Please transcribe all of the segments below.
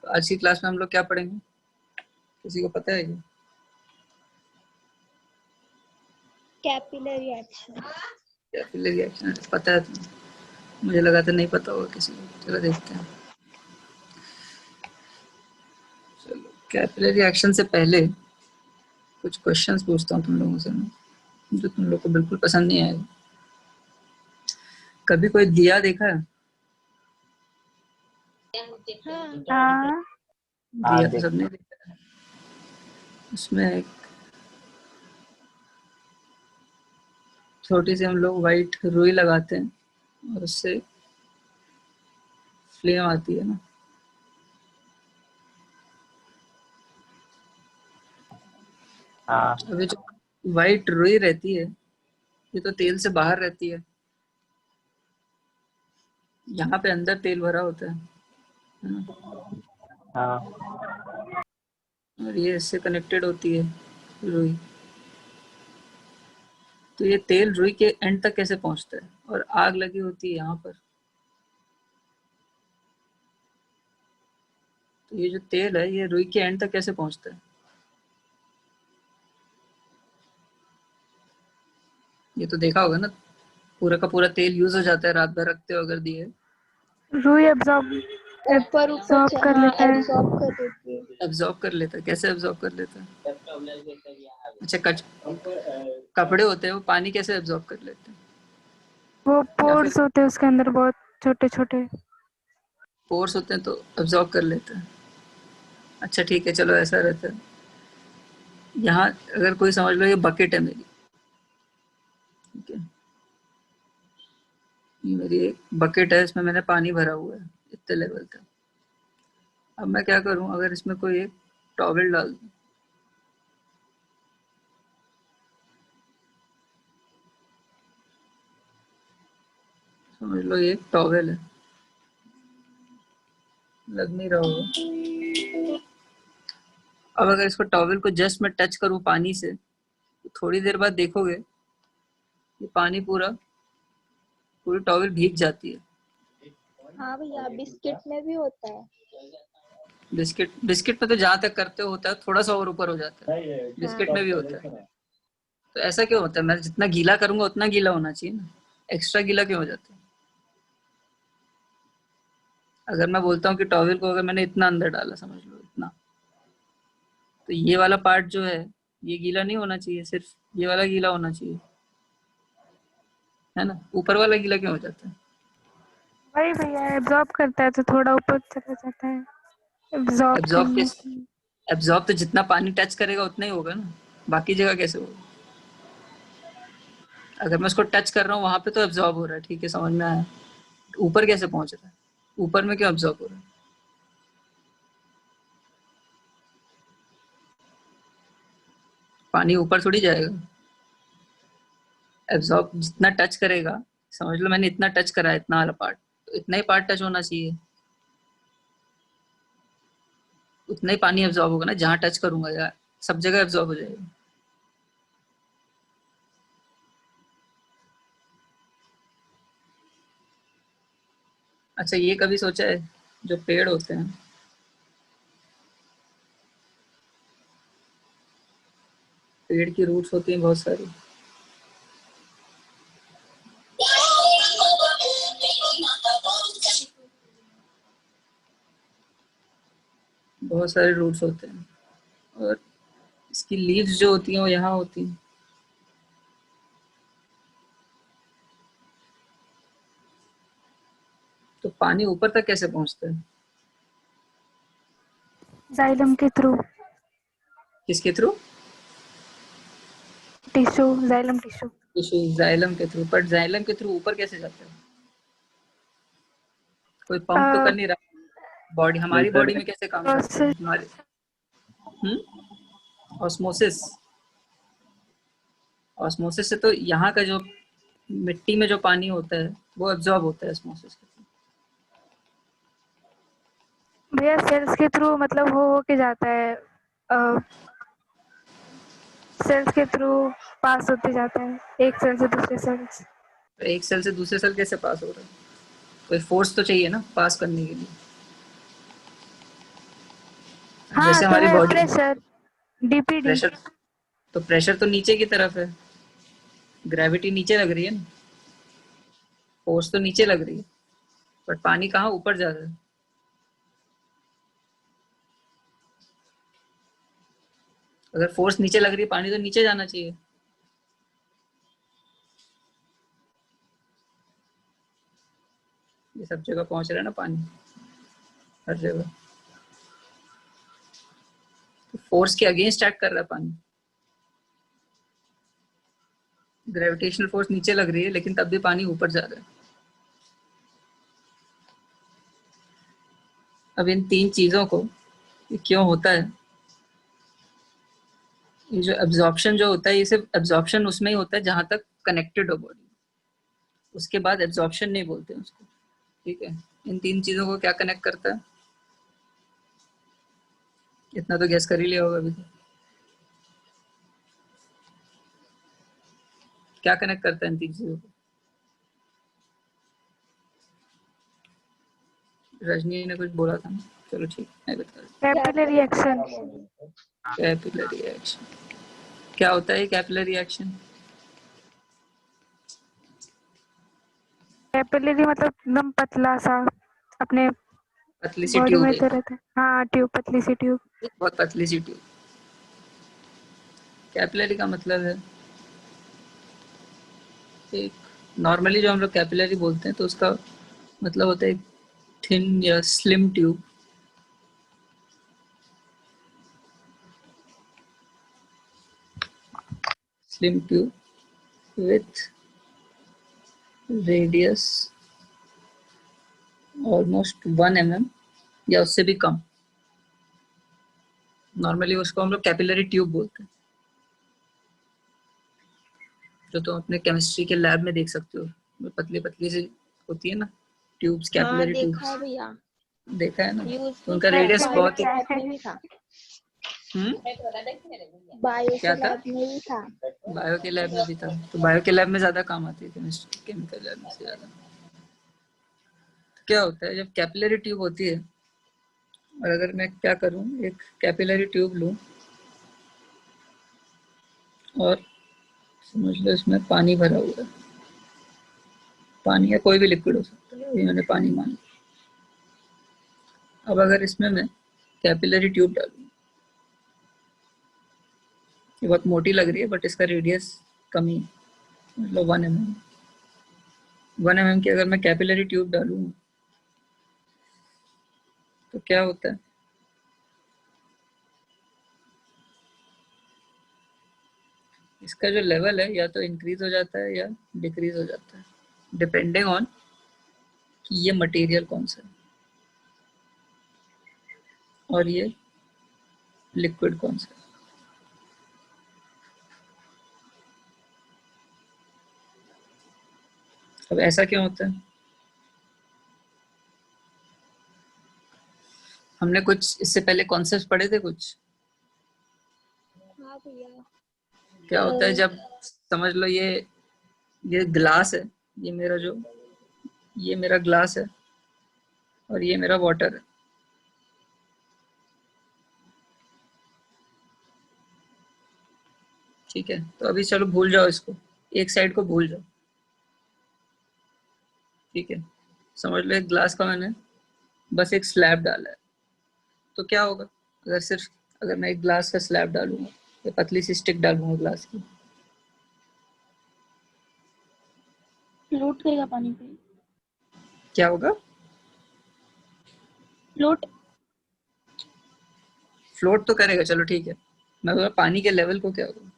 तो आज की क्लास में हम लोग क्या पढ़ेंगे, किसी को पता है क्या? Capillary action. कैपिलरी एक्शन पता है तुम्हें? मुझे लगा था नहीं पता होगा किसी को। चलो देखते हैं। चलो कैपिलरी एक्शन से पहले कुछ क्वेश्चंस पूछता हूँ तुम लोगों से, जो तुम लोग को बिल्कुल पसंद नहीं आएगा। कभी कोई दिया देखा है? हाँ। दिया तो सबने देखा है। उसमें एक छोटी सी हम लोग वाइट रुई लगाते हैं और उससे फ्लेम आती है ना। अभी जो वाइट रुई रहती है ये तो तेल से बाहर रहती है, यहाँ पे अंदर तेल भरा होता है ना? और ये इससे कनेक्टेड होती है रुई। तो ये तेल रुई के एंड तक कैसे पहुंचता है? और आग लगी होती है यहाँ पर। तो ये जो तेल है ये रुई के एंड तक कैसे पहुंचता है? ये तो देखा होगा ना, पूरा का पूरा तेल यूज हो जाता है रात भर रखते हो अगर दिए। रुई एब्जॉर्ब ऊपर कर लेता है। एब्जॉर्ब कर देती है। एब्जॉर्ब कर लेता है? कैसे एब्जॉर्ब कर लेता है? अच्छा कपड़े होते हैं वो पानी कैसे एब्जॉर्ब कर लेते हैं? वो पोर्स होते हैं उसके अंदर, बहुत छोटे छोटे पोर्स होते हैं तो एब्जॉर्ब कर लेते हैं। अच्छा ठीक है, चलो ऐसा रहता है। यहाँ अगर कोई समझ लो ये बकेट है मेरी, ठीक है, ये मेरी एक बकेट है, इसमें मैंने पानी भरा हुआ है इतने लेवल तक। अब मैं क्या करूं, अगर इसमें कोई एक टॉवेल डाल दूं, समझ लो ये एक टॉवेल है, लग नहीं रहा होगा। अब अगर इसको टॉवेल को जस्ट मैं टच करूं पानी से, तो थोड़ी देर बाद देखोगे ये पानी पूरी टॉवेल भीग जाती है। हाँ भैया, बिस्किट में भी होता है। बिस्किट में तो जहां तक करते होता है, थोड़ा सा और ऊपर हो जाता है, बिस्किट में भी होता है। तो ऐसा क्यों होता है? मैं जितना गीला करूंगा उतना गीला होना चाहिए ना, एक्स्ट्रा गीला क्यों हो जाता है? अगर मैं बोलता हूँ कि टॉवेल को अगर मैंने इतना अंदर डाला, समझ लो इतना, तो ये वाला पार्ट जो है ये गीला नहीं होना चाहिए, सिर्फ ये वाला गीला होना चाहिए, है ना? ऊपर वाला गीला क्यों हो जाता है? वही भैया, एब्जॉर्ब करता है तो थोड़ा ऊपर चला जाता है। एब्जॉर्ब तो जितना पानी टच करेगा उतना ही होगा ना, बाकी जगह कैसे होगा? अगर मैं उसको टच कर रहा हूँ वहां पे तो एब्जॉर्ब हो रहा है, ठीक है, समझ में आया। ऊपर कैसे पहुंच रहा है? ऊपर में क्यों एब्जॉर्ब हो रहा है? पानी ऊपर थोड़ी जाएगा। एब्जॉर्ब जितना टच करेगा, समझ लो मैंने इतना टच करा है, इतना वाला पार्ट, तो इतना ही पार्ट टच होना चाहिए, उतना ही पानी एब्जॉर्ब होगा ना। जहां टच करूंगा या सब जगह एब्जॉर्ब हो जाएगा। अच्छा ये कभी सोचा है, जो पेड़ होते हैं, पेड़ की रूट्स होती हैं बहुत सारी, बहुत सारे रूट्स होते हैं, और इसकी लीव्स जो होती हैं वो यहाँ होती हैं। तो पानी ऊपर तक कैसे पहुंचता है? जाइलम के थ्रू। किसके through? Tissue, xylem tissue. Xylem के थ्रू। पर जाइलम के थ्रू ऊपर कैसे जाता है? कोई पंप तो कर नहीं रहा। बॉडी, हमारी बॉडी में कैसे काम करता है हमारे? ऑस्मोसिस। ऑस्मोसिस से तो यहाँ का जो मिट्टी में जो पानी होता है वो एब्जॉर्ब होता है ऑस्मोसिस के थ्रू। भैया सेल्स के थ्रू मतलब हो के जाता है, सेल्स के थ्रू पास होते जाता है, एक सेल से दूसरे सेल्स। तो एक सेल से दूसरे सेल कैसे पास हो रहा है? कोई फोर्स तो चाहिए ना पास करने के लिए। हाँ जैसे तो हमारी है बॉडी प्रेशर, डीपीडी। प्रेशर, तो प्रेशर तो नीचे की तरफ है, ग्रेविटी नीचे लग रही है ना, फोर्स तो नीचे लग रही है, बट पानी कहाँ ऊपर जा रहा है। अगर फोर्स नीचे लग रही है, पानी तो नीचे जाना चाहिए। ये सब जगह पहुंच रहा है ना पानी, हर जगह, तो फोर्स के अगेंस्ट एक्ट कर रहा है पानी। ग्रेविटेशनल फोर्स नीचे लग रही है, लेकिन तब भी पानी ऊपर जा रहा है। अब इन तीन चीजों को, ये क्यों होता है, ये जो एब्जॉर्प्शन जो होता है, ये सिर्फ एब्जॉर्प्शन उसमें ही होता है जहां तक कनेक्टेड हो बॉडी, उसके बाद एब्जॉर्प्शन नहीं बोलते हैं उसको। ठीक है, इन तीन चीजों को क्या कनेक्ट करता है, इतना तो गैस कर ही लिया होगा अभी तो। क्या कनेक्ट करता है इन तीन चीजों को? रजनी ने कुछ बोला था ना, चलो ठीक, मैं बता रहा कैपिलरी एक्शन। हूँ। कैपिलरी एक्शन क्या होता है? कैपिलरी एक्शन कैपिलरी मतलब एकदम पतला सा, अपने पतली सी बॉडी ट्यूब में है, तो रहता है। हाँ ट्यूब, पतली सी ट्यूब। बहुत पतली सी ट्यूब। कैपिलरी का मतलब है एक, नॉर्मली जो हम लोग कैपिलरी बोलते हैं तो उसका मतलब होता है थिन या slim tube, slim tube with radius almost 1 mm या उससे भी कम। नॉर्मली उसको हम लोग कैपिलरी ट्यूब बोलते हैं, जो तुम अपने केमिस्ट्री के लैब में देख सकते हो, पतली पतली सी होती है ना ट्यूब्स, हाँ कैपिलरी देखा ट्यूब्स, है भैया, देखा है ना। यूज तो भी उनका किया है, रेडियस बायो बहुत के ही लैब में भी था। हम्म बायो क्या के था? लैब में भी था। बायो के लैब में भी था, तो बायो के लैब में ज्यादा काम आती है केमिस्ट्री, केमिकल लैब में से ज्यादा। तो क्या होता है जब कैपिलरी ट्यूब होती है, और अगर मैं क्या करूं, एक कैपिलरी ट्यूब लूं और समझ लो इसमें पानी भरा हुआ है, पानी या कोई भी लिक्विड हो सकता है, अभी मैंने पानी मान लिया। अब अगर इसमें मैं कैपिलरी ट्यूब डालूं, ये बहुत मोटी लग रही है बट इसका रेडियस कम ही है, मतलब 1 mm। 1 mm की अगर मैं कैपिलरी ट्यूब डालूं तो क्या होता है, इसका जो लेवल है या तो इंक्रीज हो जाता है या डिक्रीज हो जाता है, डिपेंडिंग ऑन कि ये मटेरियल कौन सा है और ये लिक्विड कौन सा है। अब ऐसा क्यों होता है? हमने कुछ इससे पहले कॉन्सेप्ट पढ़े थे कुछ। हाँ भैया। क्या होता है जब, समझ लो ये ग्लास है, ये मेरा जो, ये मेरा ग्लास है और ये मेरा वाटर है। ठीक है, तो अभी चलो भूल जाओ इसको, एक साइड को भूल जाओ। ठीक है, समझ लो एक ग्लास का मैंने बस एक स्लैब डाला है, तो क्या होगा अगर सिर्फ, अगर मैं एक ग्लास का स्लैब डालूंगा या पतली सी स्टिक डालूंगा ग्लास की, फ्लोट करेगा पानी पे। क्या होगा? फ्लोट। फ्लोट तो करेगा, चलो ठीक है, मैं बोला पानी के लेवल को क्या होगा?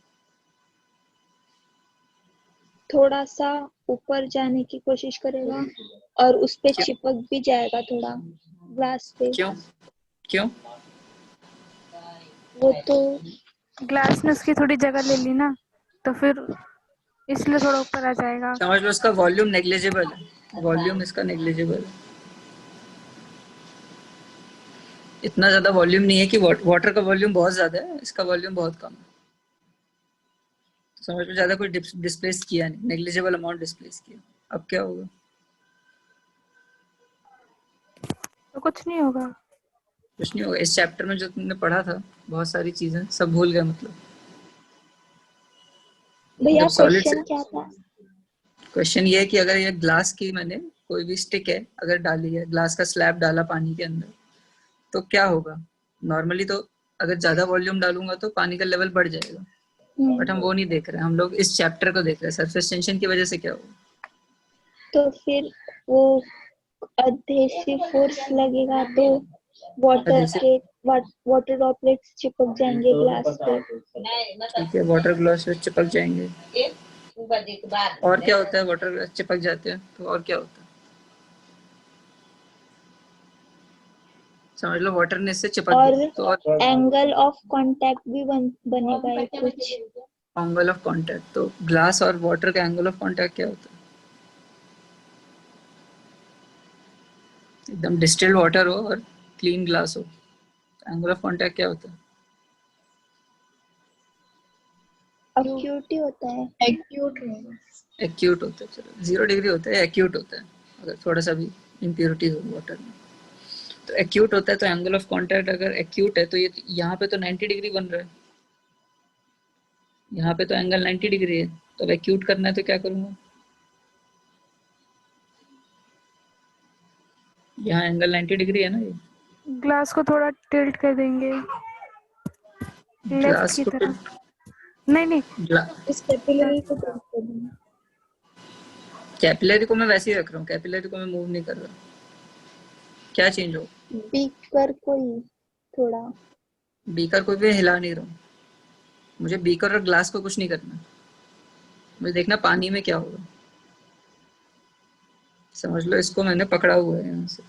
थोड़ा सा ऊपर जाने की कोशिश करेगा और उस पे क्यों? चिपक भी जाएगा थोड़ा ग्लास पे। क्यों? क्यों? वो तो ग्लास ने उसकी थोड़ी जगह ले ली ना, तो फिर इसलिए थोड़ा ऊपर आ जाएगा। समझ लो इसका वॉल्यूम नेग्लिजिबल है, वॉल्यूम इसका नेग्लिजिबल है, इतना ज्यादा वॉल्यूम नहीं है कि वाटर का वॉल्यूम बहुत ज्यादा है, इसका वॉल्यूम बहुत कम है। तो समझ लो ज्यादा कुछ डिस्प्लेस किया नहीं, नेग्लिजिबल अमाउंट डिस्प्लेस किया। अब क्या होगा? तो कुछ नहीं होगा। कुछ नहीं होगा। इस चैप्टर में जो तुमने पढ़ा था बहुत सारी चीजें सब भूल गए मतलब। भैया जब सॉलिड क्वेश्चन क्या था? क्वेश्चन ये है कि अगर ये ग्लास की मैंने कोई भी स्टिक है अगर डाली है, ग्लास का स्लैब डाला पानी के अंदर, तो क्या होगा। नॉर्मली तो अगर ज्यादा वॉल्यूम डालूंगा तो पानी का लेवल बढ़ जाएगा, बट हम वो नहीं देख रहे हैं, हम लोग इस चैप्टर को देख रहे हैं सरफेस टेंशन की वजह से क्या होगा। तो फिर वो अधेसिव फोर्स लगेगा तो वाटर Adhesive- के वाटर ड्रॉपलेट्स चिपक जाएंगे ग्लास पे। ठीक है, वाटर ग्लास पे चिपक जाएंगे। और क्या होता है, वाटर ग्लास चिपक जाते हैं तो और क्या होता है, समझ लो वाटर ने इससे चिपक और गया तो और एंगल ऑफ कांटेक्ट भी बनेगा एक कुछ। एंगल ऑफ कांटेक्ट, तो ग्लास और वाटर का एंगल ऑफ कांटेक्ट क्या होता है। एकदम डिस्टिल्ड वाटर हो और क्लीन ग्लास हो, एंगल ऑफ कांटेक्ट क्या होता है। एक्यूट ही होता है। एक्यूट होता है, चलो 0 डिग्री होता है, एक्यूट होता है अगर थोड़ा सा भी इम्प्योरिटी हो वाटर में। तो एक्यूट होता है, तो एंगल ऑफ कांटेक्ट अगर एक्यूट है तो ये यहाँ पे तो 90 डिग्री बन रहा है, यहाँ पे तो एंगल 90 डिग्री है, तो अब एक्यूट करना है तो क्या करूँगा, यहाँ एंगल 90 डिग्री है ना, ये ग्लास को थोड़ा टिल्ट कर देंगे लेफ्ट ग्लास की को तरफ। नहीं नहीं, इस कैपिलरी को टिल्ट कर देंगे। कैपिलरी को मैं वैसे ही रख रहा हूँ, कैपिलरी को मैं मूव नहीं कर रहा, क्या चेंज हो। बीकर को ही थोड़ा। बीकर को भी हिला नहीं रहा हूँ, मुझे बीकर और ग्लास को कुछ नहीं करना, मुझे देखना पानी में क्या होगा। समझ लो इसको मैंने पकड़ा हुआ है यहाँ से,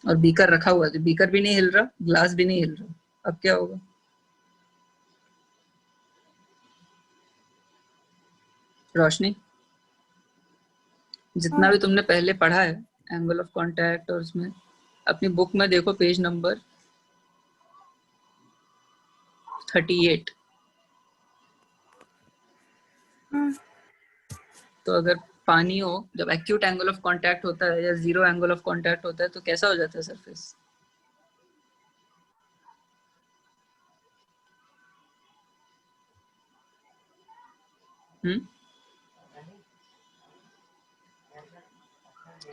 और बीकर रखा हुआ है, तो बीकर भी नहीं हिल रहा, ग्लास भी नहीं हिल रहा, अब क्या होगा। रोशनी, जितना हाँ भी तुमने पहले पढ़ा है एंगल ऑफ कांटेक्ट और उसमें, अपनी बुक में देखो पेज नंबर 38। हाँ, तो अगर पानी हो, जब एक्यूट एंगल ऑफ कांटेक्ट होता है या 0 एंगल ऑफ कांटेक्ट होता है तो कैसा हो जाता है सरफेस।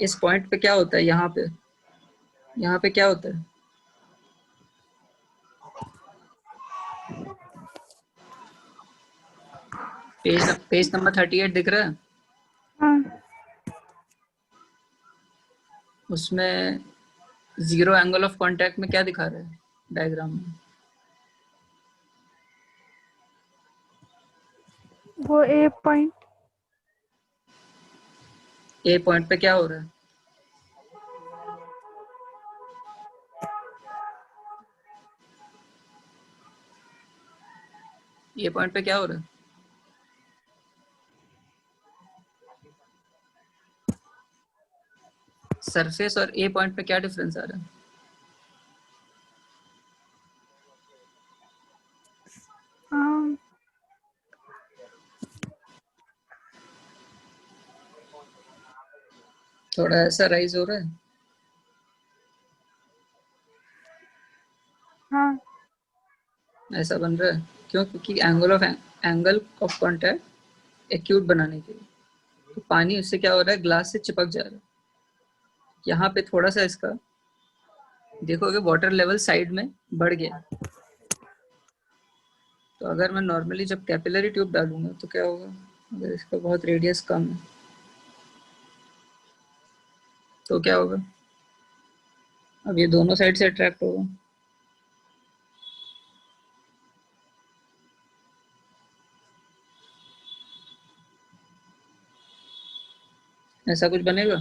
इस पॉइंट पे क्या होता है, यहाँ पे क्या होता है, पेज नंबर 38 दिख रहा है, हाँ। उसमें 0 एंगल ऑफ कांटेक्ट में क्या दिखा रहा है डायग्राम में। वो ए पॉइंट। ए पॉइंट पे क्या हो रहा है, ए पॉइंट पे क्या हो रहा है, सरफेस और ए पॉइंट पे क्या डिफरेंस आ रहा है। हाँ थोड़ा ऐसा राइज हो रहा है, हाँ। ऐसा बन रहा है, क्यों, क्योंकि एंगल ऑफ कांटेक्ट एक्यूट बनाने के लिए, तो पानी उससे क्या हो रहा है, ग्लास से चिपक जा रहा है। यहाँ पे थोड़ा सा इसका देखोगे वाटर लेवल साइड में बढ़ गया, तो अगर मैं नॉर्मली जब कैपिलरी ट्यूब डालूंगा तो क्या होगा, अगर इसका बहुत रेडियस कम है तो क्या होगा, अब ये दोनों साइड से अट्रैक्ट होगा, ऐसा कुछ बनेगा।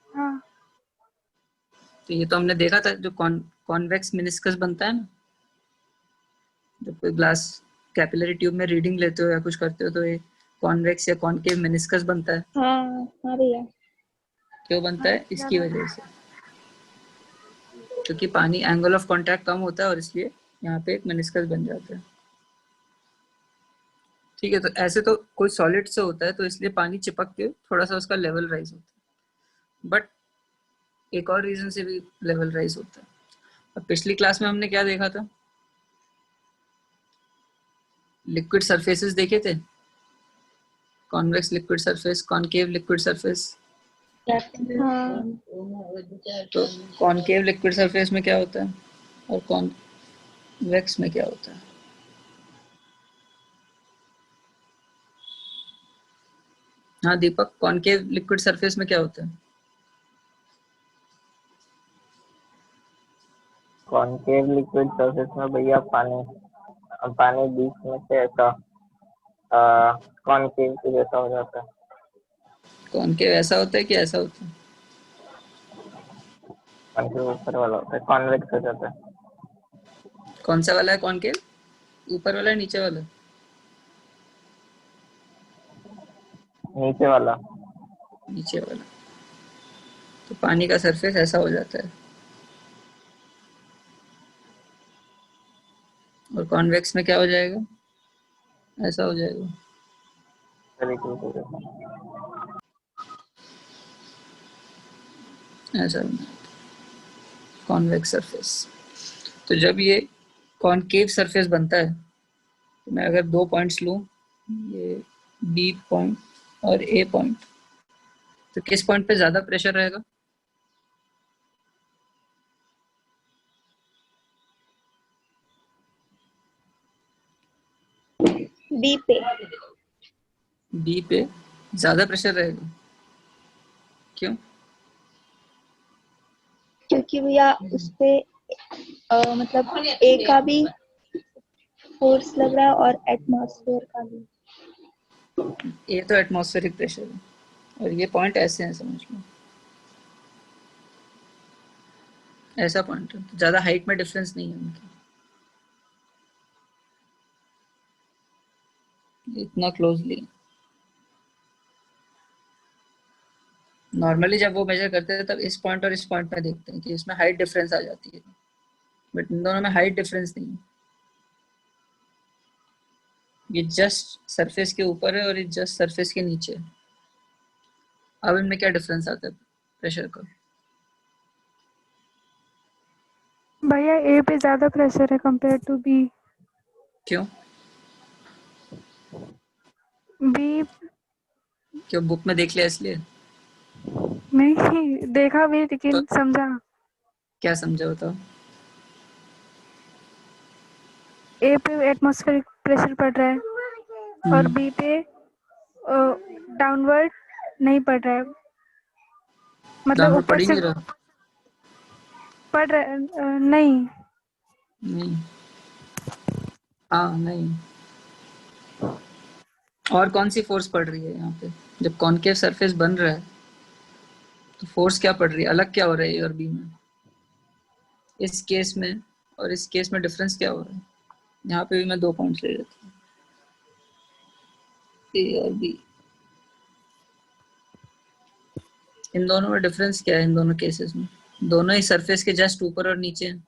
हाँ तो ये तो हमने देखा था, जो कॉन्वेक्स मेनिस्कस बनता है ना, जब कोई ग्लास कैपिलरी ट्यूब में रीडिंग लेते हो या कुछ करते हो तो ये कॉन्वेक्स या कॉनकेव मेनिस्कस बनता है। हाँ हाँ भैया। क्यों बनता हाँ, है, इसकी याद है। वजह से, क्योंकि पानी एंगल ऑफ कांटेक्ट कम होता है और इसलिए यहाँ पे एक मेनिस्कस बन जाता है। ठीक है, तो ऐसे तो कोई सॉलिड से होता है तो इसलिए पानी चिपक के थोड़ा सा उसका लेवल राइज होता है, बट एक और रीजन से भी लेवल राइज होता है। अब पिछली क्लास में हमने क्या देखा था, लिक्विड सरफेसेस देखे थे, convex liquid surface, concave liquid surface. हाँ, तो कॉनकेव लिक्विड सरफेस में क्या होता है और कॉन्वेक्स में क्या होता है? हाँ दीपक, कॉनकेव लिक्विड सरफेस में क्या होता है? कॉनकेव लिक्विड सरफेस में भैया पानी पानी बीच में से ऐसा कॉनकेव के जैसा हो जाता है। कॉनकेव ऐसा होता है कि ऐसा होता है? कॉनकेव ऊपर वाला होता है, कॉन्वेक्स हो जाता है। कौन सा वाला है कॉनकेव, ऊपर वाला है नीचे वाला? नीचे वाला। नीचे वाला। तो पानी का सरफेस ऐसा हो जाता है, और कॉन्वेक्स में क्या हो जाएगा, ऐसा हो जाएगा। तरीके से हो जाता है। ऐसा कॉन्वेक्स सरफेस। तो जब ये कॉनकेव सरफेस बनता है तो मैं अगर दो पॉइंट्स लूं, ये बी पॉइंट और ए पॉइंट, तो किस पॉइंट पे ज्यादा प्रेशर रहेगा? बी पे। बी पे ज्यादा प्रेशर रहेगा, क्यों? क्योंकि भैया उस पे मतलब ए का भी फोर्स लग रहा है और एटमॉस्फेयर का भी। ये तो एटमॉस्फेरिक प्रेशर है और ये पॉइंट ऐसे हैं, समझ लो ऐसा पॉइंट है, तो ज्यादा हाइट में डिफरेंस नहीं है उनकी, इतना क्लोजली। नॉर्मली जब वो मेजर करते हैं तब इस पॉइंट और इस पॉइंट में देखते हैं कि इसमें हाइट डिफरेंस आ जाती है, बट इन दोनों में हाइट डिफरेंस नहीं है। ये जस्ट सरफेस के ऊपर है और ये जस्ट सरफेस के नीचे है। अब इनमें क्या डिफरेंस आता है प्रेशर का? भैया ए पे ज्यादा प्रेशर है कंपेयर टू बी। क्यों? बी क्यों, बुक में देख लिया इसलिए? नहीं देखा भी तो लेकिन समझा। क्या समझा बताओ? ए पे एटमॉस्फेरिक प्रेशर पड़ रहा है और बी पे डाउनवर्ड नहीं पड़ रहा है, मतलब डाउनवर्ड ऊपर पड़ ही से नहीं रहा। पड़ रहा है नहीं। नहीं, हाँ नहीं। और कौन सी फोर्स पड़ रही है यहाँ पे? जब कॉनकेव सरफेस बन रहा है तो फोर्स क्या पड़ रही है, अलग क्या हो रहा है ए और बी में? इस केस में और इस केस में डिफरेंस क्या हो रहा है? यहाँ पे भी मैं दो पॉइंट्स ले लेता हूँ, ए और बी। इन दोनों में डिफरेंस क्या है? इन दोनों केसेस में दोनों ही सरफेस के जस्ट ऊपर और नीचे हैं।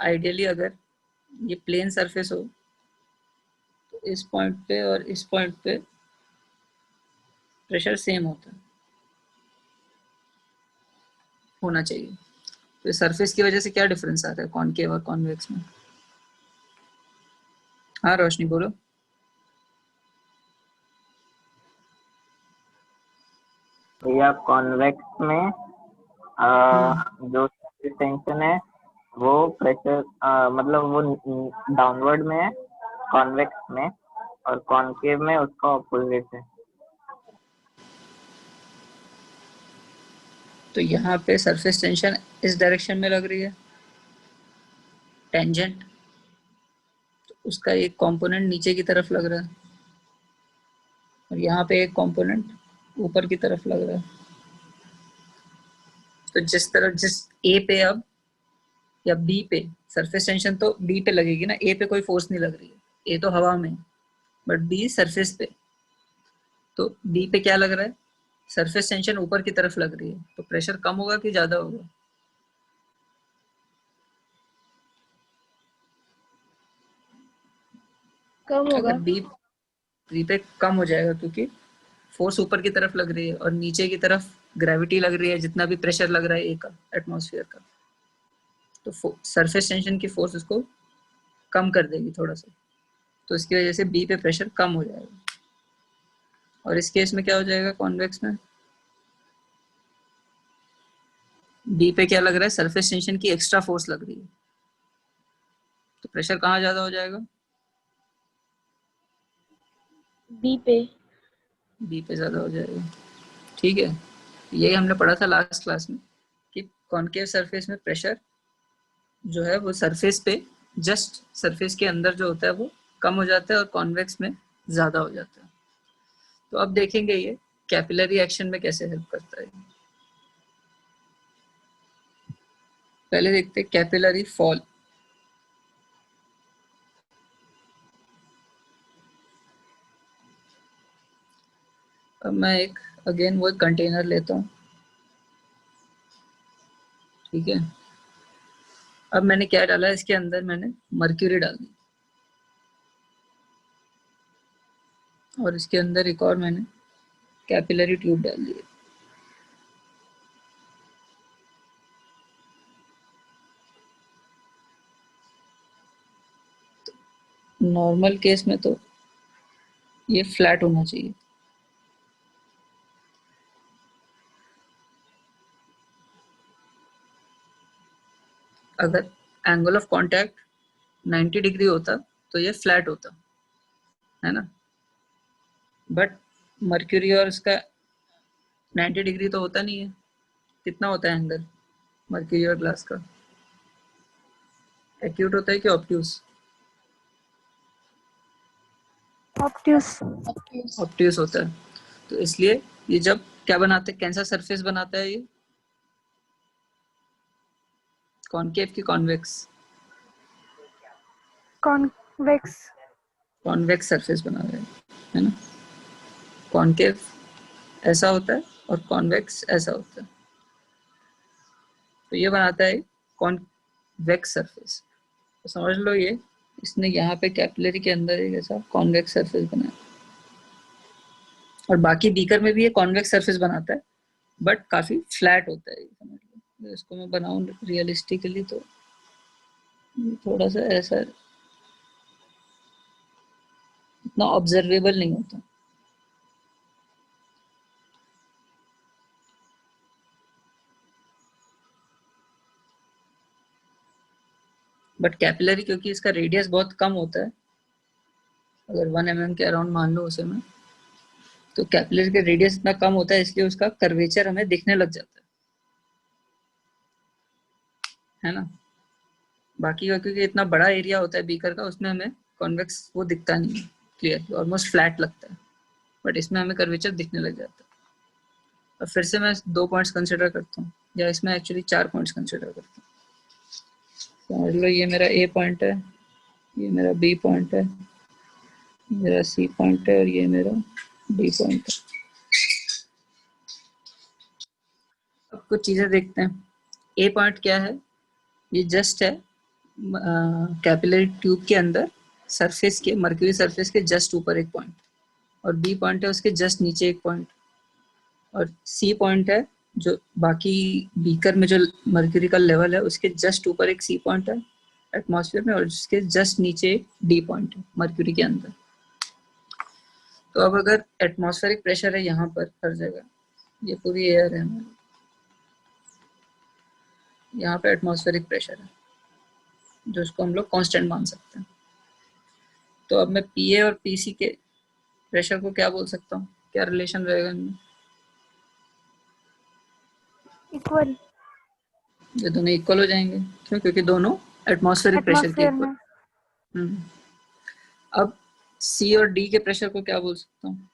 आइडियली अगर ये प्लेन सरफेस हो तो इस पॉइंट पे और इस पॉइंट पे प्रेशर सेम होना चाहिए। तो सरफेस की वजह से क्या डिफरेंस आ रहा है कॉनकेव और कॉन्वेक्स में? हाँ रोशनी बोलो। भैया कॉन्वेक्स में जो टेंशन है वो प्रेशर मतलब वो डाउनवर्ड में है कॉन्वेक्स में, और कॉनकेव में उसका ऑपोजिट है। तो यहाँ पे सरफेस टेंशन इस डायरेक्शन में लग रही है, टेंजेंट, तो उसका एक कंपोनेंट नीचे की तरफ लग रहा है और यहाँ पे एक कंपोनेंट ऊपर की तरफ लग रहा है। तो जिस ए पे अब या बी पे सरफेस टेंशन तो बी पे लगेगी ना, ए पे कोई फोर्स नहीं लग रही है, ए तो हवा में, बट बी सरफेस पे। तो बी पे क्या लग रहा है, सरफेस टेंशन ऊपर की तरफ लग रही है, तो प्रेशर कम होगा कि ज्यादा होगा? कम होगा। अगर बी पे कम हो जाएगा क्योंकि फोर्स ऊपर की तरफ लग रही है और नीचे की तरफ ग्रेविटी लग रही है, जितना भी प्रेशर लग रहा है ए का एटमॉस्फेयर का, तो सरफेस टेंशन की फोर्स उसको कम कर देगी थोड़ा सा, तो इसकी वजह से बी पे प्रेशर कम हो जाएगा। और इस केस में क्या हो जाएगा कॉन्वेक्स में, बी पे क्या लग रहा है, सरफेस टेंशन की एक्स्ट्रा फोर्स लग रही है, तो प्रेशर कहाँ ज्यादा हो जाएगा, बी पे। बी पे ज्यादा हो जाएगा। ठीक है, यही हमने पढ़ा था लास्ट क्लास में कि कॉनकेव सरफेस में प्रेशर जो है वो सरफेस पे, जस्ट सरफेस के अंदर जो होता है वो कम हो जाता है और कॉन्वेक्स में ज्यादा हो जाता है। तो अब देखेंगे ये कैपिलरी एक्शन में कैसे हेल्प करता है। पहले देखते हैं कैपिलरी फॉल। अब मैं एक अगेन वो कंटेनर लेता हूँ, ठीक है। अब मैंने क्या डाला, इसके अंदर मैंने मर्क्यूरी डाल दी और इसके अंदर एक और मैंने कैपिलरी ट्यूब डाल दी। नॉर्मल केस में तो ये फ्लैट होना चाहिए, अगर एंगल ऑफ कांटेक्ट 90 डिग्री होता तो ये फ्लैट होता है ना, बट मर्क्यूरी और इसका 90 डिग्री तो होता नहीं है। कितना होता है एंगल मर्क्यूरी और ग्लास का, एक्यूट होता है कि ऑब्ट्यूस, ऑब्ट्यूस। ऑब्ट्यूस होता है। तो इसलिए ये जब क्या बनाते हैं, कैंसर सरफेस बनाता है ये, कॉनकेव की कॉन्वेक्स, कॉन्वेक्स। कॉन्वेक्स सरफेस बना रहे हैं, है ना। कॉनकेव ऐसा होता है और कॉन्वेक्स ऐसा होता है, तो ये बनाता है कॉन्वेक्स सरफेस। तो समझ लो ये इसने यहाँ पे कैपिलरी के अंदर एक ऐसा कॉन्वेक्स सरफेस बनाया, और बाकी बीकर में भी ये कॉन्वेक्स सरफेस बनाता है बट काफी फ्लैट होता है, समझ लो। इसको मैं बनाऊं रियलिस्टिकली तो थोड़ा सा ऐसा इतना ऑब्जर्वेबल नहीं होता। बट कैपिलरी क्योंकि इसका रेडियस बहुत कम होता है, अगर 1 mm के अराउंड मान लो उसे मैं, तो कैपिलरी का रेडियस इतना कम होता है इसलिए उसका कर्वेचर हमें दिखने लग जाता है ना। बाकी का क्योंकि इतना बड़ा एरिया होता है बीकर का, उसमें हमें कॉन्वेक्स वो दिखता नहीं है क्लियरली, ऑलमोस्ट फ्लैट लगता है, बट इसमें हमें कर्वेचर दिखने लग जाता है। और फिर से मैं 2 पॉइंट्स कंसिडर करता हूँ, या इसमें एक्चुअली 4 पॉइंट्स कंसिडर करता हूँ। समझ लो ये मेरा ए पॉइंट है, ये मेरा बी पॉइंट है, मेरा सी पॉइंट है और ये मेरा डी पॉइंट है। अब कुछ चीजें देखते हैं। ए पॉइंट क्या है, ये जस्ट है कैपिलरी ट्यूब के अंदर सरफेस के, मर्क्यूरी सरफेस के जस्ट ऊपर एक पॉइंट, और बी पॉइंट है उसके जस्ट नीचे एक पॉइंट, और सी पॉइंट है जो बाकी बीकर में जो मर्क्यूरी का लेवल है उसके जस्ट ऊपर एक सी पॉइंट है एटमॉस्फेयर में, और उसके जस्ट नीचे एक डी पॉइंट है मर्क्यूरी के अंदर। तो अब अगर एटमॉस्फेरिक प्रेशर है यहाँ पर हर जगह, ये पूरी एयर है हमारी, यहाँ पे एटमॉस्फेरिक प्रेशर है जो उसको हम लोग कांस्टेंट मान सकते हैं। तो अब मैं पीए और पीसी के प्रेशर को क्या बोल सकता हूँ, क्या रिलेशन रहेगा इनमें, इक्वल। ये दोनों इक्वल हो जाएंगे, क्यों, क्योंकि दोनों एटमॉस्फेरिक प्रेशर के एटमॉस्फेयर इक्वल। में। अब सी और डी के प्रेशर को क्या बोल सकता हूँ,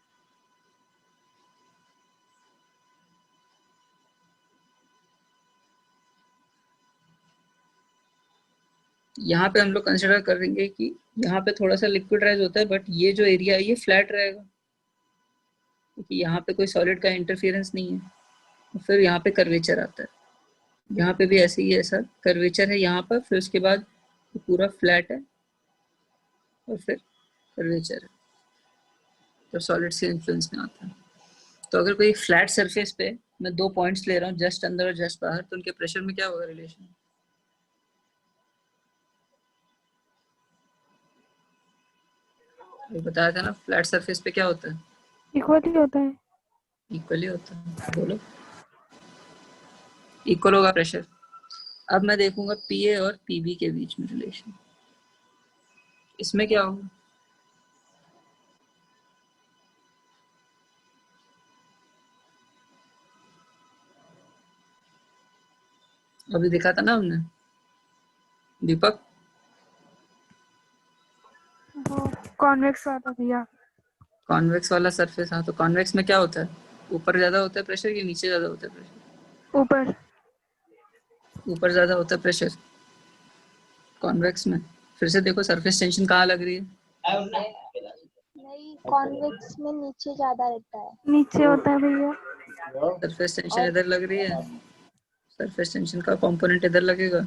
यहाँ पे हम लोग कंसिडर करेंगे कि यहाँ पे थोड़ा सा लिक्विड राइज होता है, बट ये जो एरिया है ये फ्लैट रहेगा क्योंकि यहाँ पे कोई सॉलिड का इंटरफियरेंस नहीं है। फिर यहाँ पे कर्वेचर आता है, यहाँ पे भी ऐसे ही ऐसा कर्वेचर है यहाँ पर, फिर उसके बाद पूरा फ्लैट है और फिर कर्वेचर है, तो सॉलिड्स के इन्फ्लुएंस में आता है। तो अगर कोई फ्लैट सरफेस पे मैं 2 पॉइंट्स ले रहा हूँ, जस्ट अंदर और जस्ट बाहर, तो उनके प्रेशर में क्या होगा रिलेशन? ये बताया था ना, फ्लैट सरफेस पे क्या होता है? इक्वली होता है। इक्वली होता है। बोलो, इक्वल होगा प्रेशर। अब मैं देखूंगा पीए और पीबी के बीच में रिलेशन, इसमें क्या होगा? अभी दिखा था ना हमने, दीपक। वो कॉन्वेक्स वाला भैया। कॉन्वेक्स वाला सरफेस, हाँ, तो कॉन्वेक्स में क्या होता है? ऊपर ज्यादा होता है प्रेशर कि नीचे ज्यादा होता है प्रेशर? ऊपर। ऊपर ज्यादा होता है प्रेशर कॉन्वेक्स में। फिर से देखो सरफेस टेंशन कहाँ लग रही है? नहीं, कॉन्वेक्स में नीचे ज्यादा रहता है। नीचे होता है भैया। सरफेस टेंशन और इधर लग रही है, सरफेस टेंशन का कंपोनेंट इधर लगेगा,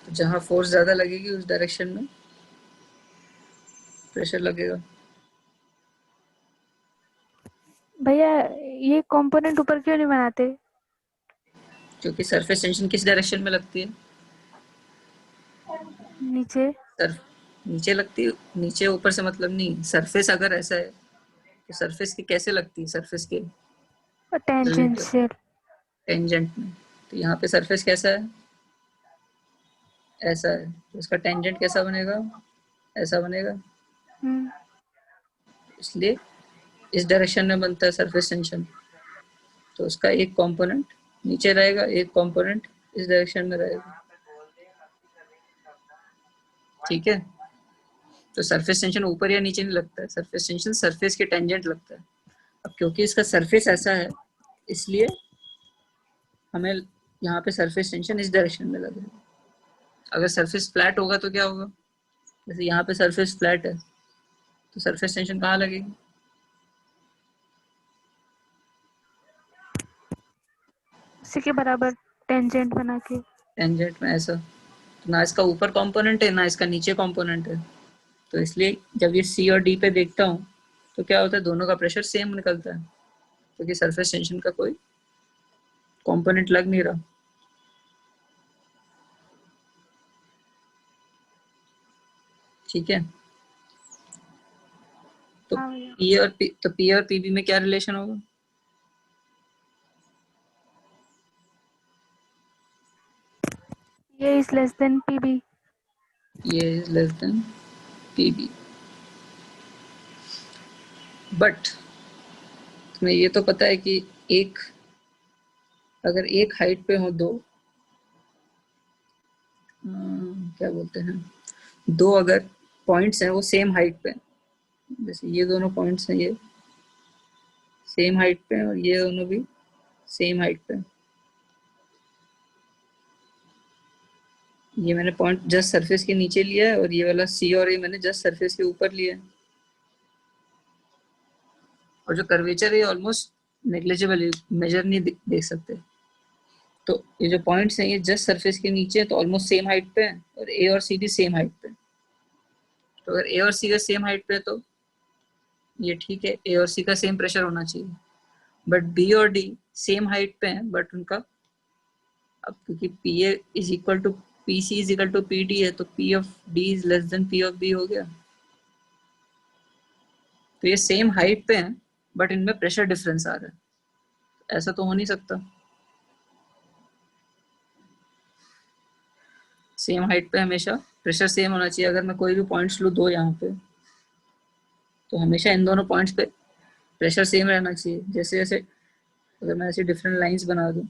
तो जहाँ फोर्स ज्यादा लगेगी उस डायरेक्शन में प्रेशर लगेगा। भैया ये कंपोनेंट ऊपर क्यों नहीं बनाते? क्योंकि सरफेस टेंशन किस डायरेक्शन में लगती है? नीचे। सर नीचे लगती है। नीचे ऊपर से मतलब नहीं, सरफेस अगर ऐसा है तो सरफेस की कैसे लगती है? सरफेस के रिलेटिव टेंजेंशियल। टेंजेंट में। तो यहाँ पे सरफेस कैसा है? ऐसा है, तो इसका टेंजेंट कैसा बनेगा? ऐसा बनेगा। हम्म। इसलिए इस डायरेक्शन में बनता है सरफेस टेंशन, तो उसका एक कंपोनेंट नीचे रहेगा, एक कंपोनेंट इस डायरेक्शन में रहेगा। ठीक है, तो सरफेस टेंशन ऊपर या नीचे नहीं लगता है, सरफेस टेंशन सरफेस के टेंजेंट लगता है। अब क्योंकि इसका सरफेस ऐसा है, इसलिए हमें यहाँ पे सरफेस टेंशन इस डायरेक्शन में लगेगा। अगर सरफेस फ्लैट होगा तो क्या होगा? जैसे यहाँ पे सरफेस फ्लैट है, तो सरफेस टेंशन कहाँ लगेगी? उसी के बराबर टेंजेंट बना के। टेंजेंट में ऐसा, तो ना इसका ऊपर कंपोनेंट है ना इसका नीचे कंपोनेंट है, तो इसलिए जब ये सी और डी पे देखता हूँ तो क्या होता है, दोनों का प्रेशर सेम निकलता है, क्योंकि सरफेस टेंशन का कोई कंपोनेंट लग नहीं रहा। ठीक है, तो हाँ भैया। पी और पीबी में क्या रिलेशन होगा? ये इज लेस देन पीबी। ये is less than PB. But तुम्हें ये तो पता है कि एक, अगर एक हाइट पे हो दो, क्या बोलते हैं, दो अगर पॉइंट्स हैं वो सेम हाइट पे, जैसे ये दोनों पॉइंट्स हैं, ये सेम हाइट पे हैं और ये दोनों भी सेम हाइट पे हैं। ये मैंने पॉइंट जस्ट सरफेस के नीचे लिया है और ये वाला सी और ए मैंने जस्ट सरफेस के ऊपर लिया है, और जो कर्वेचर है ऑलमोस्ट नेग्लिजिबल, मेजर नहीं देख सकते। तो ये जो पॉइंट्स हैं ये जस्ट सरफेस के नीचे हैं, तो ऑलमोस्ट सेम हाइट पे हैं, और ए और सी भी सेम हाइट पे हैं। तो अगर ए और सी का सेम हाइट पे है तो ये ठीक है, ए और सी का सेम प्रेशर होना चाहिए। बट बी और डी सेम हाइट पे हैं, बट उनका, अब क्योंकि P A is equal to P C is equal to P D है, तो P of D is less than P of B हो गया। तो ये सेम हाइट पे हैं बट इनमें प्रेशर डिफरेंस आ रहा है, ऐसा तो हो नहीं सकता। सेम हाइट पे हमेशा प्रेशर सेम होना चाहिए। अगर मैं कोई भी पॉइंट्स लूँ दो यहाँ पे, तो हमेशा इन दोनों पॉइंट्स पे प्रेशर सेम रहना चाहिए। जैसे जैसे अगर मैं ऐसी डिफरेंट लाइंस बना दूँ,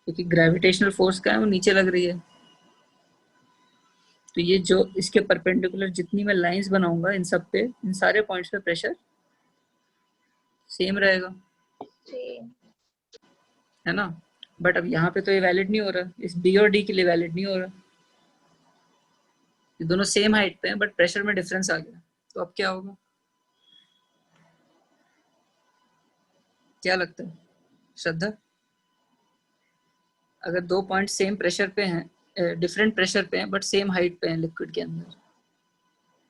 क्योंकि ग्रेविटेशनल फोर्स क्या है, वो नीचे लग रही है, तो ये जो इसके परपेंडिकुलर जितनी मैं लाइंस बनाऊंगा, इन सब पे, इन सारे पॉइंट्स पे प्रेशर सेम रहेगा, सेम। है ना। बट अब यहाँ पे तो ये वैलिड नहीं हो रहा, इस बी और डी के लिए वैलिड नहीं हो रहा। ये दोनों सेम हाइट पे हैं बट प्रेशर में डिफरेंस आ गया, तो अब क्या होगा? क्या लगता है श्रद्धा? अगर दो पॉइंट सेम प्रेशर पे हैं, डिफरेंट प्रेशर पे हैं बट सेम हाइट पे हैं लिक्विड के अंदर,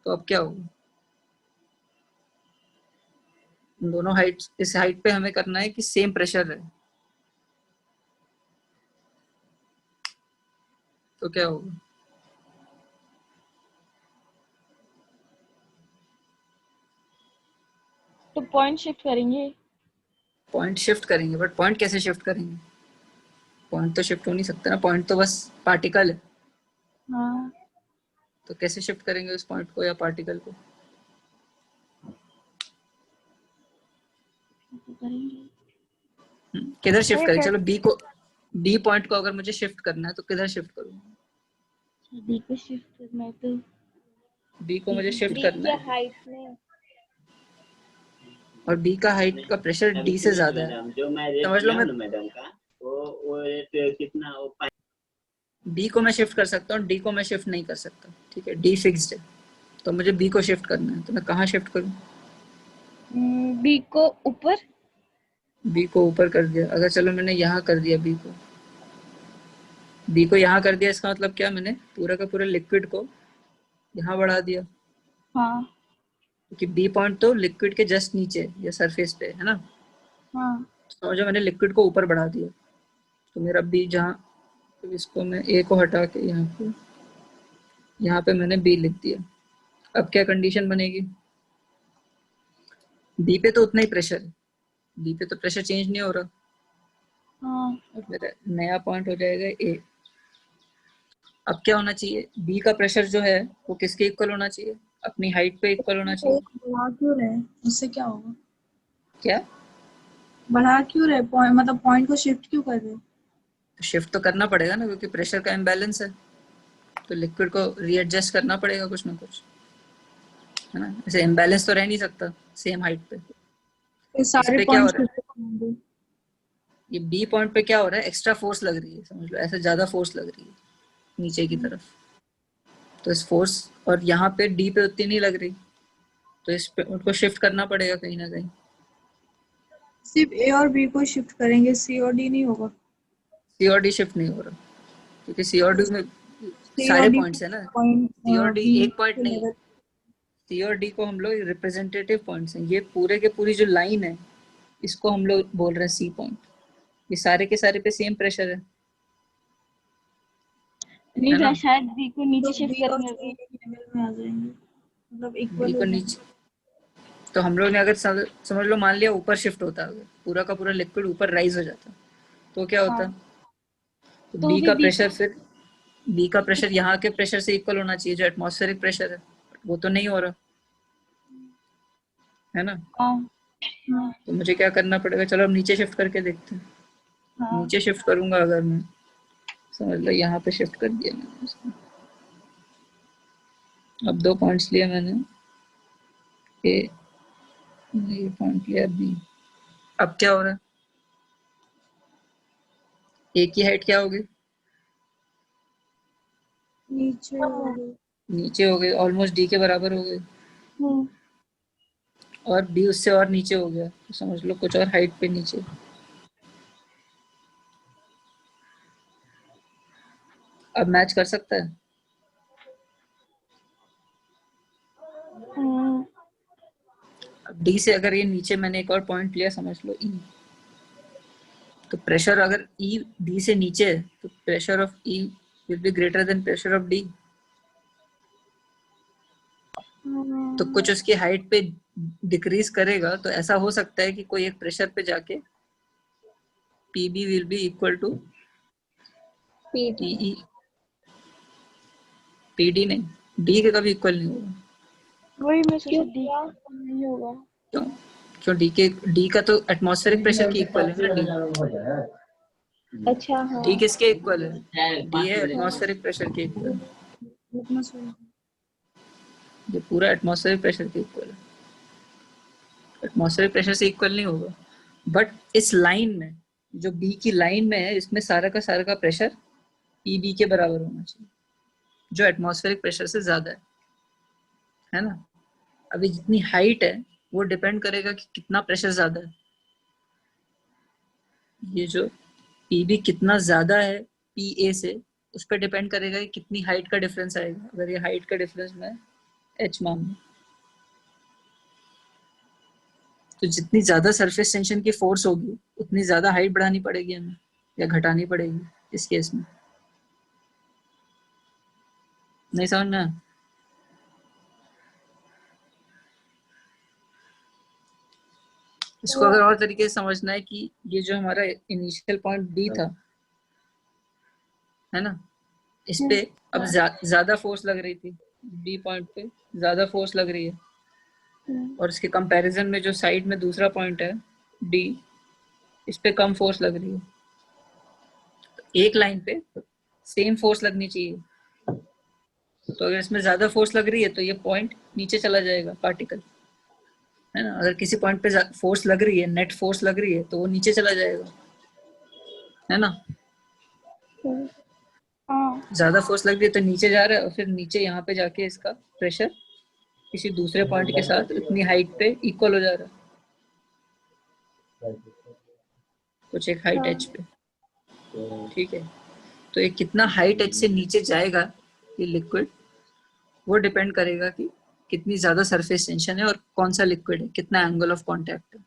तो अब क्या होगा, दोनों हाइट, इस हाइट पे हमें करना है कि सेम प्रेशर है, तो क्या होगा, तो पॉइंट शिफ्ट करेंगे। पॉइंट शिफ्ट करेंगे, बट पॉइंट कैसे शिफ्ट करेंगे, पॉइंट तो शिफ्ट हो नहीं सकता ना, पॉइंट तो बस पार्टिकल है, हाँ, तो कैसे शिफ्ट करेंगे उस पॉइंट को या पार्टिकल को, तो करेंगे। किधर शिफ्ट ये करें, क्या, चलो बी को, बी पॉइंट को अगर मुझे शिफ्ट करना है तो किधर शिफ्ट करूँ, डी को शिफ्ट करना है तो बी को मुझे शिफ्ट डी करना के है, हाइट में। और बी का हाइट का प्रेशर डी से ज्यादा है, जो मैं रेट समझ लो लिया मैं ना मैडम का, वो रेट कितना, वो बी को मैं शिफ्ट कर सकता हूँ, डी को मैं शिफ्ट नहीं कर सकता, ठीक है, डी फिक्स्ड है, तो मुझे बी को शिफ्ट करना है, तो मैं कहाँ शिफ्ट करूँ, बी को ऊपर। बी को ऊपर कर दिया, अगर चलो मैंने यहाँ कर दिया बी को यहाँ कर दिया, इसका मतलब क्या, मैंने पूरा का पूरा लिक्विड को यहाँ बढ़ा दिया, हाँ क्योंकि बी पॉइंट तो लिक्विड के जस्ट नीचे या सरफेस पे है ना, हाँ समझो मैंने लिक्विड को ऊपर बढ़ा दिया, तो मेरा बी जहाँ, तो इसको मैं ए को हटा के यहाँ पे मैंने बी लिख दिया, अब क्या कंडीशन बनेगी, बी पे तो उतना ही प्रेशर है, बी पे तो प्रेशर चेंज नहीं हो रहा, हाँ और मेरा नया पॉइंट हो जाएगा ए, अब क्या होना चाहिए, बी का प्रेशर जो है वो किसके इक्वल होना चाहिए, अपनी हाइट पे इक्वल होना चाहिए, बढ़ा क्यों रहे, उससे क्या होगा, क्या, बढ़ा क्यों रहे पॉइंट, मतलब पॉइंट को शिफ्ट क्यों कर रहे। तो शिफ्ट तो करना पड़ेगा ना, क्योंकि प्रेशर का इम्बैलेंस है, तो लिक्विड को रीएडजस्ट करना पड़ेगा कुछ ना कुछ, है ना, ऐसे इम्बैलेंस तो रह नहीं सकता सेम हाइट पे, ये सारे पे क्या हो पॉइंट्स रहा है, ये बी पॉइंट पे क्या हो रहा है, एक्स्ट्रा फोर्स लग रही है, समझ लो ऐसे ज्यादा फोर्स लग रही है नीचे की तरफ, तो इस फोर्स, और यहाँ पे डी पे उतनी नहीं लग रही, तो इस पे उनको शिफ्ट करना पड़ेगा कहीं ना कहीं, सिर्फ ए और बी को शिफ्ट करेंगे, सी और डी नहीं होगा। सी और डी शिफ्ट नहीं हो रहा, क्योंकि सी और डी में सी और सारे डी पॉइंट्स है ना, पॉइंट सी और डी बी एक पॉइंट नहीं, लेवल। सी और डी को हम लोग रिप्रेजेंटेटिव पॉइंट्स हैं, ये पूरे के पूरी जो लाइन है इसको हम लोग बोल रहे हैं सी पॉइंट, ये सारे के सारे पे सेम प्रेशर है नहीं ना, तो शायद डी को नीचे तो शिफ्ट बी और करेंगे सी अभी। एक लेवल में आ जाएंगे, मतलब बी इक्वल को हो जाएंगे। नीचे, तो हम लोग ने अगर समझ लो मान लिया ऊपर शिफ्ट होता, अगर पूरा का पूरा लिक्विड ऊपर राइज हो जाता, तो क्या होता, हाँ तो तो बी भी का बी प्रेशर, फिर बी का प्रेशर यहाँ के प्रेशर से इक्वल होना चाहिए जो एटमॉस्फेरिक प्रेशर है, वो तो नहीं हो रहा है ना, हाँ हाँ तो मुझे क्या करना पड़ेगा, चलो अब नीचे शिफ्ट करके देखते हैं, हाँ नीचे शिफ्ट करूंगा अगर मैं, समझ लो यहाँ पे शिफ्ट कर दिया मैंने इसको, अब दो पॉइंट्स लिए मैंने, ए, ये पॉइंट लिया बी, अब क्या हो रहा है, ए की हाइट क्या होगी, नीचे हो गए। नीचे हो गई, ऑलमोस्ट डी के बराबर हो गई, हम्म, और बी उससे और नीचे हो गया, तो समझ लो कुछ और हाइट पे नीचे, अब मैच कर सकता है, हम्म, अब डी से अगर ये नीचे मैंने एक और पॉइंट लिया, समझ लो ई, तो प्रेशर अगर ई डी से नीचे है तो pressure of E will be greater than pressure of D, तो कुछ उसकी हाइट पे डिक्रीज करेगा, तो ऐसा हो सकता है कि कोई एक प्रेशर पे जाके PB will be equal to PE, PD नहीं, डी के कभी इक्वल नहीं होगा, वही मैं सोचा क्यों डी क्या? नहीं होगा। क्यों, क्यों डी का तो एटमॉस्फेरिक प्रेशर की इक्वल है ना, डी, अच्छा हाँ डी किसके इक्वल है, डी है एटमॉस्फेरिक प्रेशर के इक्वल, इतना सही। ये पूरा एटमॉस्फेरिक प्रेशर के इक्वल है, एटमॉस्फेरिक प्रेशर से इक्वल नहीं होगा, बट इस लाइन में, जो बी की लाइन में है, इसमें सारा का प्रेशर ई बी के बराबर होना चाहिए, जो एटमॉस्फेरिक प्रेशर से ज्यादा है ना, अभी जितनी हाइट है वो डिपेंड करेगा कि कितना प्रेशर ज्यादा है, ये जो पीबी कितना ज्यादा है पी ए से, उस पर डिपेंड करेगा कि कितनी हाइट का डिफरेंस आएगा, अगर ये हाइट का डिफरेंस मैं एच मान लो। तो जितनी ज्यादा सरफेस टेंशन की फोर्स होगी उतनी ज्यादा हाइट बढ़ानी पड़ेगी हमें या घटानी पड़ेगी इस केस में। नहीं समझ में? इसको अगर और तरीके से समझना है कि ये जो हमारा इनिशियल पॉइंट बी था, है ना, इस पे अब ज्यादा फोर्स लग रही थी, बी पॉइंट पे ज्यादा फोर्स लग रही है, और इसके कंपैरिजन में जो साइड में दूसरा पॉइंट है डी, इस पे कम फोर्स लग रही है। तो एक लाइन पे सेम फोर्स लगनी चाहिए। तो अगर इसमें ज्यादा फोर्स लग रही है तो ये पॉइंट नीचे चला जाएगा पार्टिकल, है ना। अगर किसी पॉइंट पे फोर्स लग रही है, नेट फोर्स लग रही है, तो वो नीचे चला जाएगा, है ना। हाँ ज्यादा फोर्स लग रही है तो नीचे जा रहा है, और फिर नीचे यहाँ पे जाके इसका प्रेशर किसी दूसरे पॉइंट के साथ इतनी हाइट पे इक्वल हो जा रहा है, कुछ एक हाइट एच पे। ठीक है, तो ये कितना हाइट एच से नीचे जाएगा ये लिक्विड, वो डिपेंड करेगा कि कितनी ज्यादा सरफेस टेंशन है और कौन सा लिक्विड है, कितना एंगल ऑफ कांटेक्ट है।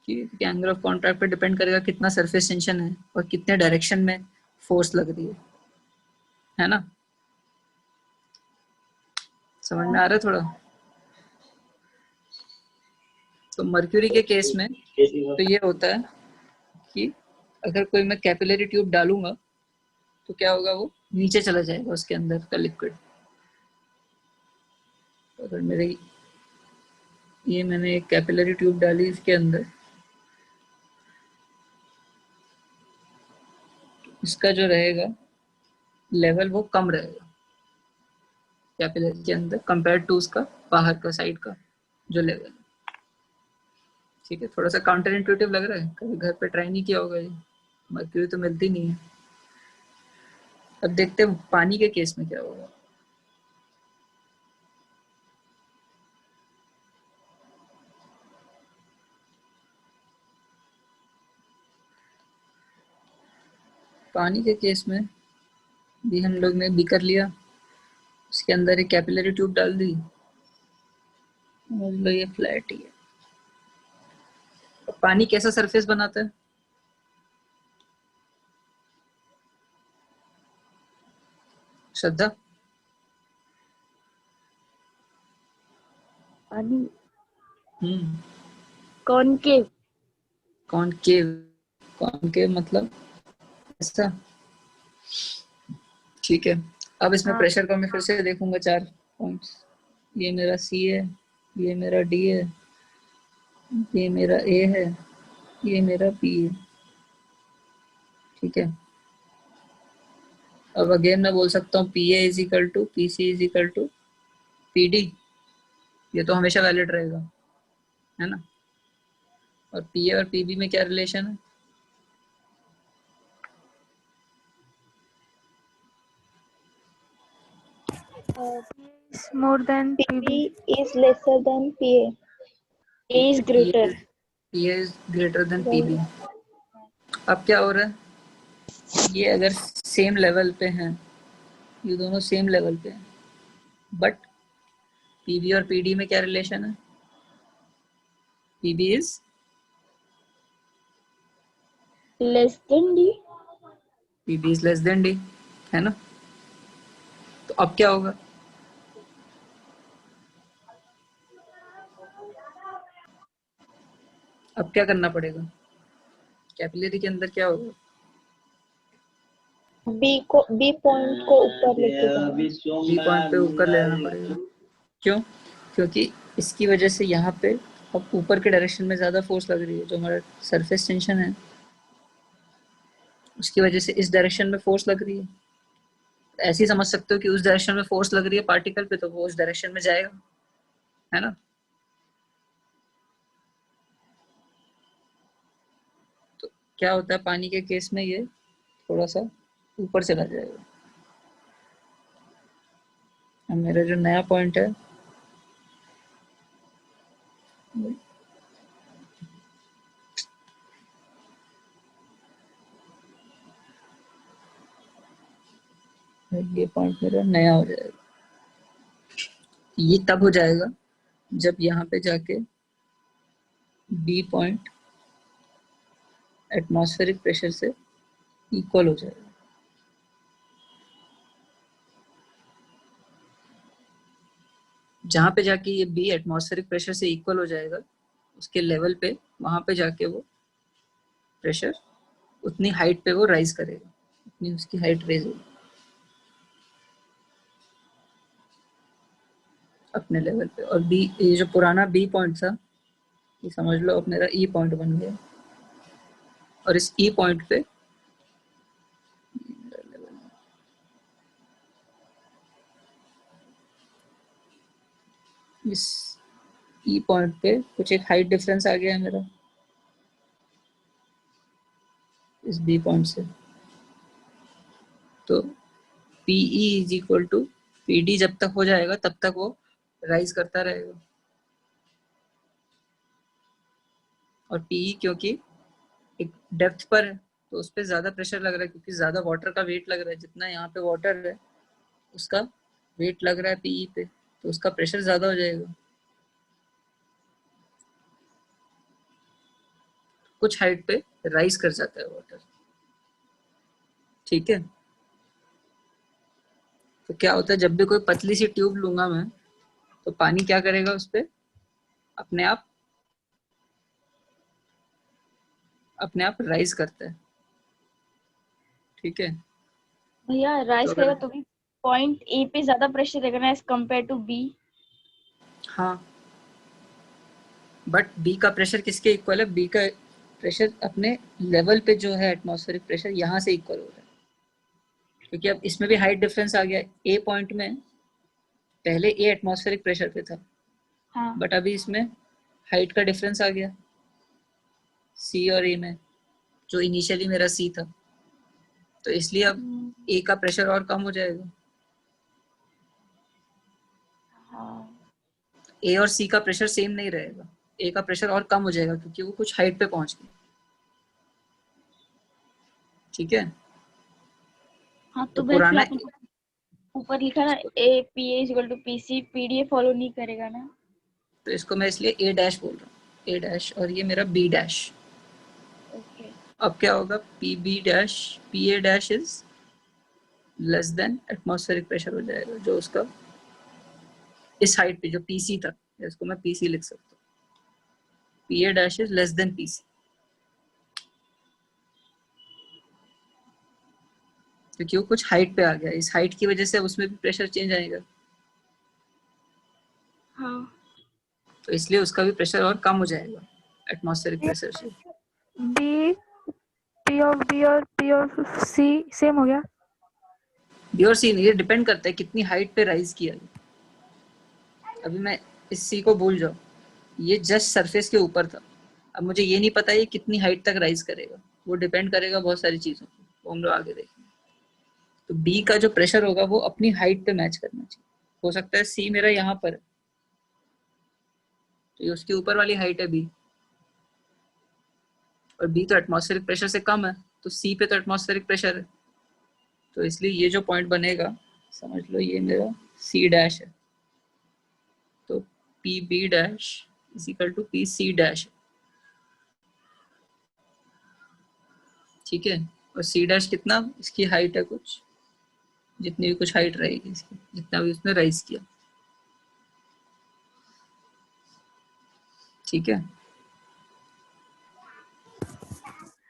ठीक है, एंगल ऑफ कांटेक्ट पे डिपेंड करेगा कितना सरफेस टेंशन है और कितने डायरेक्शन में फोर्स लग रही है ना। समझ में आ रहा है थोड़ा? तो मर्क्यूरी के केस में तो ये होता है कि अगर कोई मैं कैपिलरी ट्यूब डालूंगा तो क्या होगा, वो नीचे चला जाएगा उसके अंदर का लिक्विड। अगर मेरे ये मैंने एक कैपिलरी ट्यूब डाली इसके अंदर, इसका जो रहेगा लेवल वो कम रहेगा कैपिलरी के अंदर कंपेयर टू उसका बाहर का साइड का जो लेवल है। ठीक है, थोड़ा सा काउंटर इंट्यूटिव लग रहा है, कभी घर पे ट्राई नहीं किया होगा ये, मर्क्यूरी तो मिलती नहीं है। अब देखते हैं पानी के केस में क्या होगा। पानी के केस में भी हम लोग ने बीकर लिया, उसके अंदर एक कैपिलरी ट्यूब डाल दी, मतलब ये फ्लैट ही है। पानी कैसा सरफेस बनाता है? श्रद्धा? पानी हम्म, कॉनकेव। कॉनकेव। कॉनकेव मतलब ऐसा। ठीक है, अब इसमें हाँ प्रेशर का मैं फिर से देखूंगा 4 पॉइंट्स। ये मेरा सी है, ये मेरा डी है, ये मेरा ए है, ये मेरा बी है। ठीक है, अब अगेन मैं बोल सकता हूँ P A is equal to P C is equal to P D. ये तो हमेशा वैलिड रहेगा, है ना। और पी ए और पी बी में क्या रिलेशन है? is more than PB PB. is lesser than PA. A is greater. P A is greater than P B. अब क्या हो रहा है, ये अगर सेम लेवल पे हैं, ये दोनों सेम लेवल पे हैं, बट पीबी और पीडी में क्या रिलेशन है? PB is less than D. PB is less than D, है ना। तो अब क्या होगा, अब क्या करना पड़ेगा, कैपिलरी के अंदर क्या होगा? बी पॉइंट को ऊपर लेके जाना। अभी बी पॉइंट पे ऊपर ले जाना पड़ेगा। क्यों? क्योंकि इसकी वजह से यहाँ पे अब ऊपर के डायरेक्शन में ज्यादा फोर्स लग रही है, जो हमारा सरफेस टेंशन है उसकी वजह से इस डायरेक्शन में फोर्स लग रही है। ऐसे ही समझ सकते हो कि उस डायरेक्शन में फोर्स लग रही है पार्टिकल पे, तो वो उस डायरेक्शन में जाएगा, है ना। तो क्या होता है पानी के केस में, ये थोड़ा सा ऊपर चला जाएगा। अब मेरा जो नया पॉइंट है, ये पॉइंट मेरा नया हो जाएगा। ये तब हो जाएगा जब यहाँ पे जाके बी पॉइंट एटमॉस्फेरिक प्रेशर से इक्वल हो जाएगा। जहाँ पे जाके ये बी एटमॉस्फेरिक प्रेशर से इक्वल हो जाएगा, उसके लेवल पे वहां पे जाके वो प्रेशर उतनी हाइट पे वो राइज करेगा, उतनी उसकी हाइट रेज होगी अपने लेवल पे। और बी, ये जो पुराना बी पॉइंट था, ये समझ लो अब मेरा ई पॉइंट बन गया, और इस ई पॉइंट पे इस ई पॉइंट पे कुछ एक हाइट डिफरेंस आ गया है मेरा इस बी पॉइंट से, तो PE is equal to PD जब तक हो जाएगा तब तक वो राइज करता रहेगा। और PE क्योंकि एक डेप्थ पर है तो उस पर ज्यादा प्रेशर लग रहा है, क्योंकि ज्यादा वाटर का वेट लग रहा है। जितना यहाँ पे वाटर है उसका वेट लग रहा है PE पे, तो उसका प्रेशर ज्यादा हो जाएगा। कुछ हाइट पे राइज कर जाता है वाटर, ठीक है। तो क्या होता है, जब भी कोई पतली सी ट्यूब लूंगा मैं, तो पानी क्या करेगा उस पे, अपने आप राइज करता है, ठीक है। भैया तो राइज अगर, करेगा तो भी पॉइंट ए पे ज्यादा प्रेशर रहेगा ना एज कम्पेयर टू बी। हाँ, बट बी का प्रेशर किसके इक्वल है, बी का प्रेशर अपने लेवल पे जो है एटमॉस्फेरिक प्रेशर यहाँ से इक्वल हो रहा है, क्योंकि अब इसमें भी हाइट डिफरेंस आ गया। ए पॉइंट में पहले ए एटमॉस्फेरिक प्रेशर पे था, हाँ बट अभी इसमें हाइट का डिफरेंस आ गया सी और ए में, जो इनिशियली मेरा सी था, तो इसलिए अब ए का प्रेशर और कम हो जाएगा। हाँ ए और सी का प्रेशर सेम नहीं रहेगा, ए का प्रेशर और कम हो जाएगा क्योंकि वो कुछ हाइट पे पहुंच गया, ठीक है। हाँ तो तो फिर पुराना, आपने ऊपर लिखा ना A P A equal to P C P D A follow नहीं करेगा ना। तो इसको मैं इसलिए ए डैश बोल रहा हूँ, ए डैश, और ये मेरा बी डैश। ओके अब क्या होगा, P B dash P A dash is less than atmospheric pressure हो जाएगा, जो उसका इस हाइट पे जो पीसी था, इसको मैं पीसी लिख सकता हूँ, P A dash is less then PC, क्योंकि वो कुछ हाइट पे आ गया। इस हाइट की वजह से उसमें भी प्रेशर चेंज आएगा, हाँ तो इसलिए उसका भी प्रेशर और कम हो जाएगा एटमॉस्फेरिक प्रेशर से। बी पी ऑफ बी और पी ऑफ सी सेम हो गया। बी और सी, ये डिपेंड करता है कितनी हाइट पे राइज किया है। अभी मैं इस सी को भूल जाओ, ये जस्ट सरफेस के ऊपर था, अब मुझे ये नहीं पता ये कितनी हाइट तक राइज करेगा, वो डिपेंड करेगा बहुत सारी चीजों पे, वो हम लोग आगे देखेंगे। तो बी का जो प्रेशर होगा वो अपनी हाइट पे मैच करना चाहिए। हो सकता है सी मेरा यहाँ पर है, तो ये उसके ऊपर वाली हाइट है बी, और बी तो एटमॉस्फेरिक प्रेशर से कम है, तो सी पे तो एटमॉस्फेरिक प्रेशर है, तो इसलिए ये जो पॉइंट बनेगा, समझ लो ये मेरा सी डैश है, तो P B dash is equal to P C dash, ठीक है। और सी डैश कितना, इसकी हाइट है कुछ, जितनी भी कुछ हाइट रहेगी इसकी, जितना भी उसने राइज किया, ठीक है।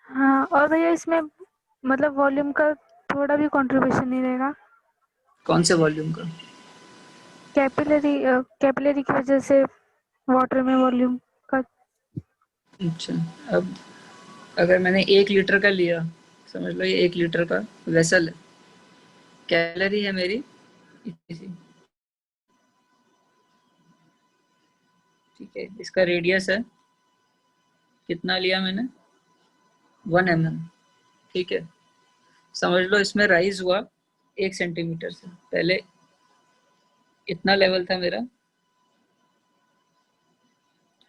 हाँ, और भैया इसमें मतलब वॉल्यूम का थोड़ा भी कंट्रीब्यूशन नहीं रहेगा। कौन से वॉल्यूम का, कैपिलरी की वजह से वाटर में वॉल्यूम का। अच्छा। अब अगर मैंने 1 लीटर का लिया, समझ लो ये 1 लीटर का वेसल है, कैलोरी है मेरी इतनी सी, ठीक है। इसका रेडियस है, कितना लिया मैंने, 1 mm, ठीक है। समझ लो इसमें राइज हुआ 1 सेंटीमीटर से, पहले इतना लेवल था मेरा,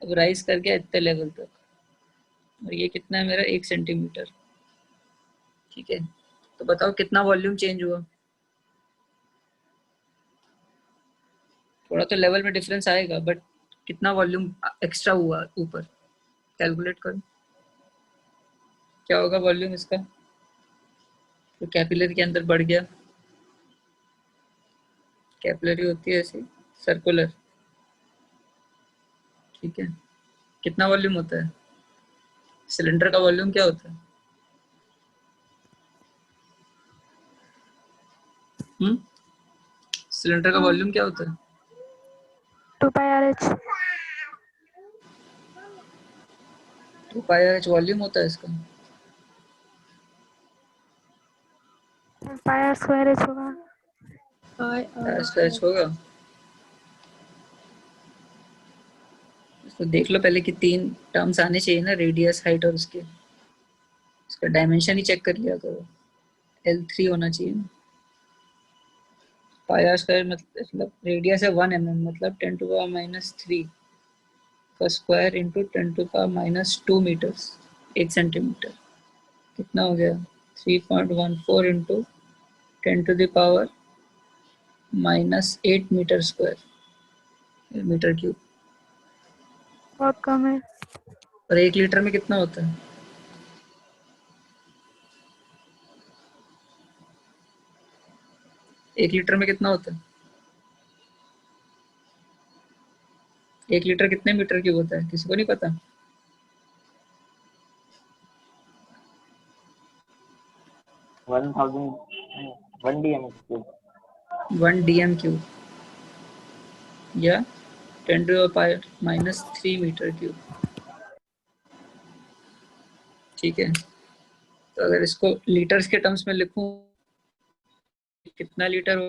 अब राइज कर गया इतने लेवल तक, और ये कितना है मेरा 1 सेंटीमीटर, ठीक है। तो बताओ कितना वॉल्यूम चेंज हुआ, थोड़ा तो लेवल में डिफरेंस आएगा, बट कितना वॉल्यूम एक्स्ट्रा हुआ ऊपर, कैलकुलेट करो क्या होगा वॉल्यूम इसका। तो कैपिलरी के अंदर बढ़ गया, कैपिलरी होती है ऐसी सर्कुलर, ठीक है। कितना वॉल्यूम होता है, सिलेंडर का वॉल्यूम क्या होता है? सिलेंडर का वॉल्यूम क्या होता है? 2πRH। 2πRH वॉल्यूम होता है इसका। πr² होगा। स्क्वायर होगा। तो देख लो पहले कि 3 टर्म्स आने चाहिए ना, रेडियस, हाइट और उसका डायमेंशन ही चेक कर लिया करो। L3 होना चाहिए। πr² मतलब रेडियस है 1 mm, मतलब 10⁻³ का स्क्वायर इंटू 10⁻² मीटर्स, 1 सेंटीमीटर। कितना हो गया? 3.14 into 10⁻⁻8 metre square, metre cube. बहुत कम है। और 1 लीटर में कितना होता है? 1 लीटर में कितना होता है? 1 लीटर कितने मीटर क्यूब होता है, किसी को नहीं पता? 1 dm क्यूब। 1 dm क्यूब या 10⁻³ मीटर क्यूब, ठीक है। तो अगर इसको लीटर्स के टर्म्स में लिखूं, कितना लीटर हो?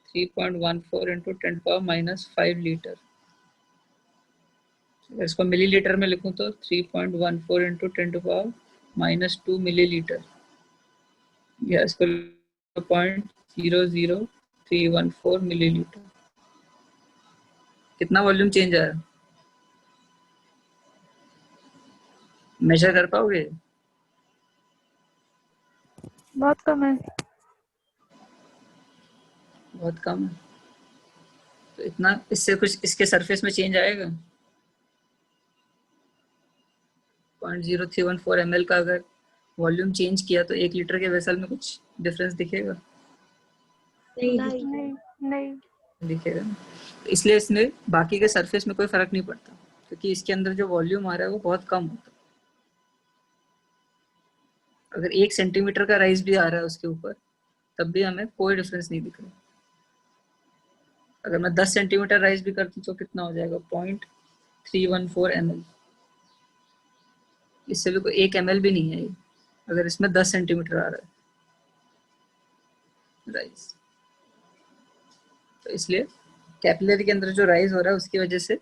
3.14 इंटू 10⁻⁵ लीटर। अगर इसको मिलीलीटर में लिखूं तो 3.14 इंटू 10⁻⁻² मिलीलीटर, या इसको 0.00314 मिलीलीटर। कितना वॉल्यूम चेंज आया, मेजर कर पाओगे? बहुत कम है। बहुत कम है। तो इतना, इससे कुछ इसके सरफेस में चेंज आएगा? 0.0314 ml का अगर वॉल्यूम चेंज किया तो 1 लीटर के वेसल में कुछ डिफरेंस दिखेगा? नहीं नहीं। दिखेगा ना। तो इसलिए इसमें बाकी के सरफेस में कोई फर्क नहीं पड़ता, क्योंकि इसके अंदर जो वॉल्यूम आ रहा है वो बहुत कम होता है। अगर 1 सेंटीमीटर का राइज भी आ रहा है उसके ऊपर, तब भी हमें कोई डिफरेंस नहीं दिख रहा। अगर मैं 10 सेंटीमीटर राइज भी करती तो कितना हो जाएगा? 0.314 ml। इससे भी कोई 1 ml भी नहीं है ये, अगर इसमें 10 सेंटीमीटर आ रहा है राइज। तो इसलिए कैपिलरी के अंदर जो राइज हो रहा है उसकी वजह से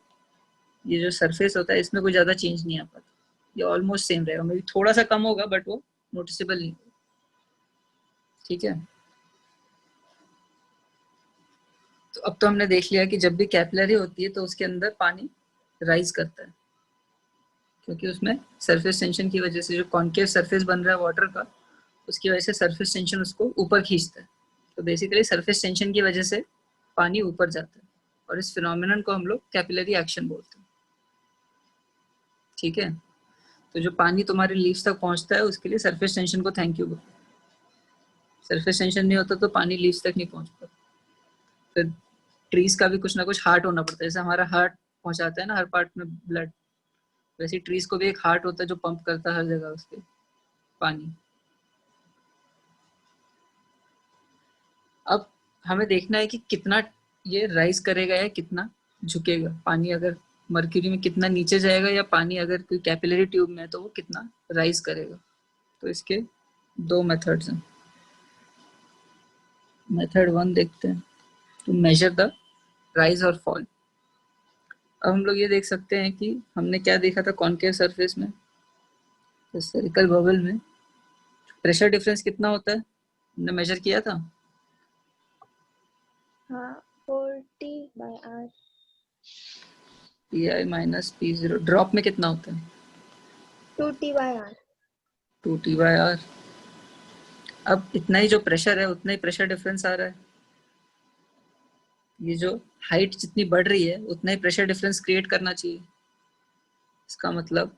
ये जो सरफेस होता है इसमें कोई ज़्यादा चेंज नहीं आ पाता, ये ऑलमोस्ट सेम रहेगा, मे बी थोड़ा सा कम होगा बट वो नोटिसेबल नहीं होगा, ठीक है। तो अब तो हमने देख लिया कि जब भी कैपिलरी होती है तो उसके अंदर पानी राइज करता है, क्योंकि उसमें सरफेस टेंशन की वजह से जो कॉन्केव सरफेस बन रहा है वाटर का, उसकी वजह से सरफेस टेंशन उसको ऊपर खींचता है। तो बेसिकली सरफेस टेंशन की वजह से पानी ऊपर जाता है, और इस फिनोमिनन को हम लोग कैपिलरी एक्शन बोलते हैं, ठीक है। तो जो पानी तुम्हारे लीव्स तक पहुंचता है उसके लिए सरफेस टेंशन को थैंक यू। सरफेस टेंशन नहीं होता तो पानी लीव्स तक नहीं पहुंचता। फिर ट्रीज का भी कुछ ना कुछ हार्ट होना पड़ता है, जैसे हमारा हार्ट पहुंचाता है ना हर पार्ट में ब्लड, वैसे ट्रीज को भी एक हार्ट होता है जो पंप करता है हर जगह उसके पानी। अब हमें देखना है कि कितना ये राइज करेगा या कितना झुकेगा पानी, अगर मर्क्यूरी में कितना नीचे जाएगा, या पानी अगर कोई कैपिलरी ट्यूब में है तो वो कितना राइज करेगा। तो इसके 2 मेथड्स हैं। मेथड 1 देखते हैं, टू मेजर द राइज और फॉल। अब हम लोग ये देख सकते हैं कि हमने क्या देखा था कॉनकेव सरफेस में, तो स्फेरिकल बबल में प्रेशर डिफरेंस कितना होता है, हमने मेजर किया था। हाँ 40/R। PI minus P0। Drop में कितना होता है? 2T/R। 2T/R। अब इतना ही जो प्रेशर है उतना ही प्रेशर डिफरेंस आ रहा है, ये जो हाइट जितनी बढ़ रही है उतना ही प्रेशर डिफरेंस क्रिएट करना चाहिए। इसका मतलब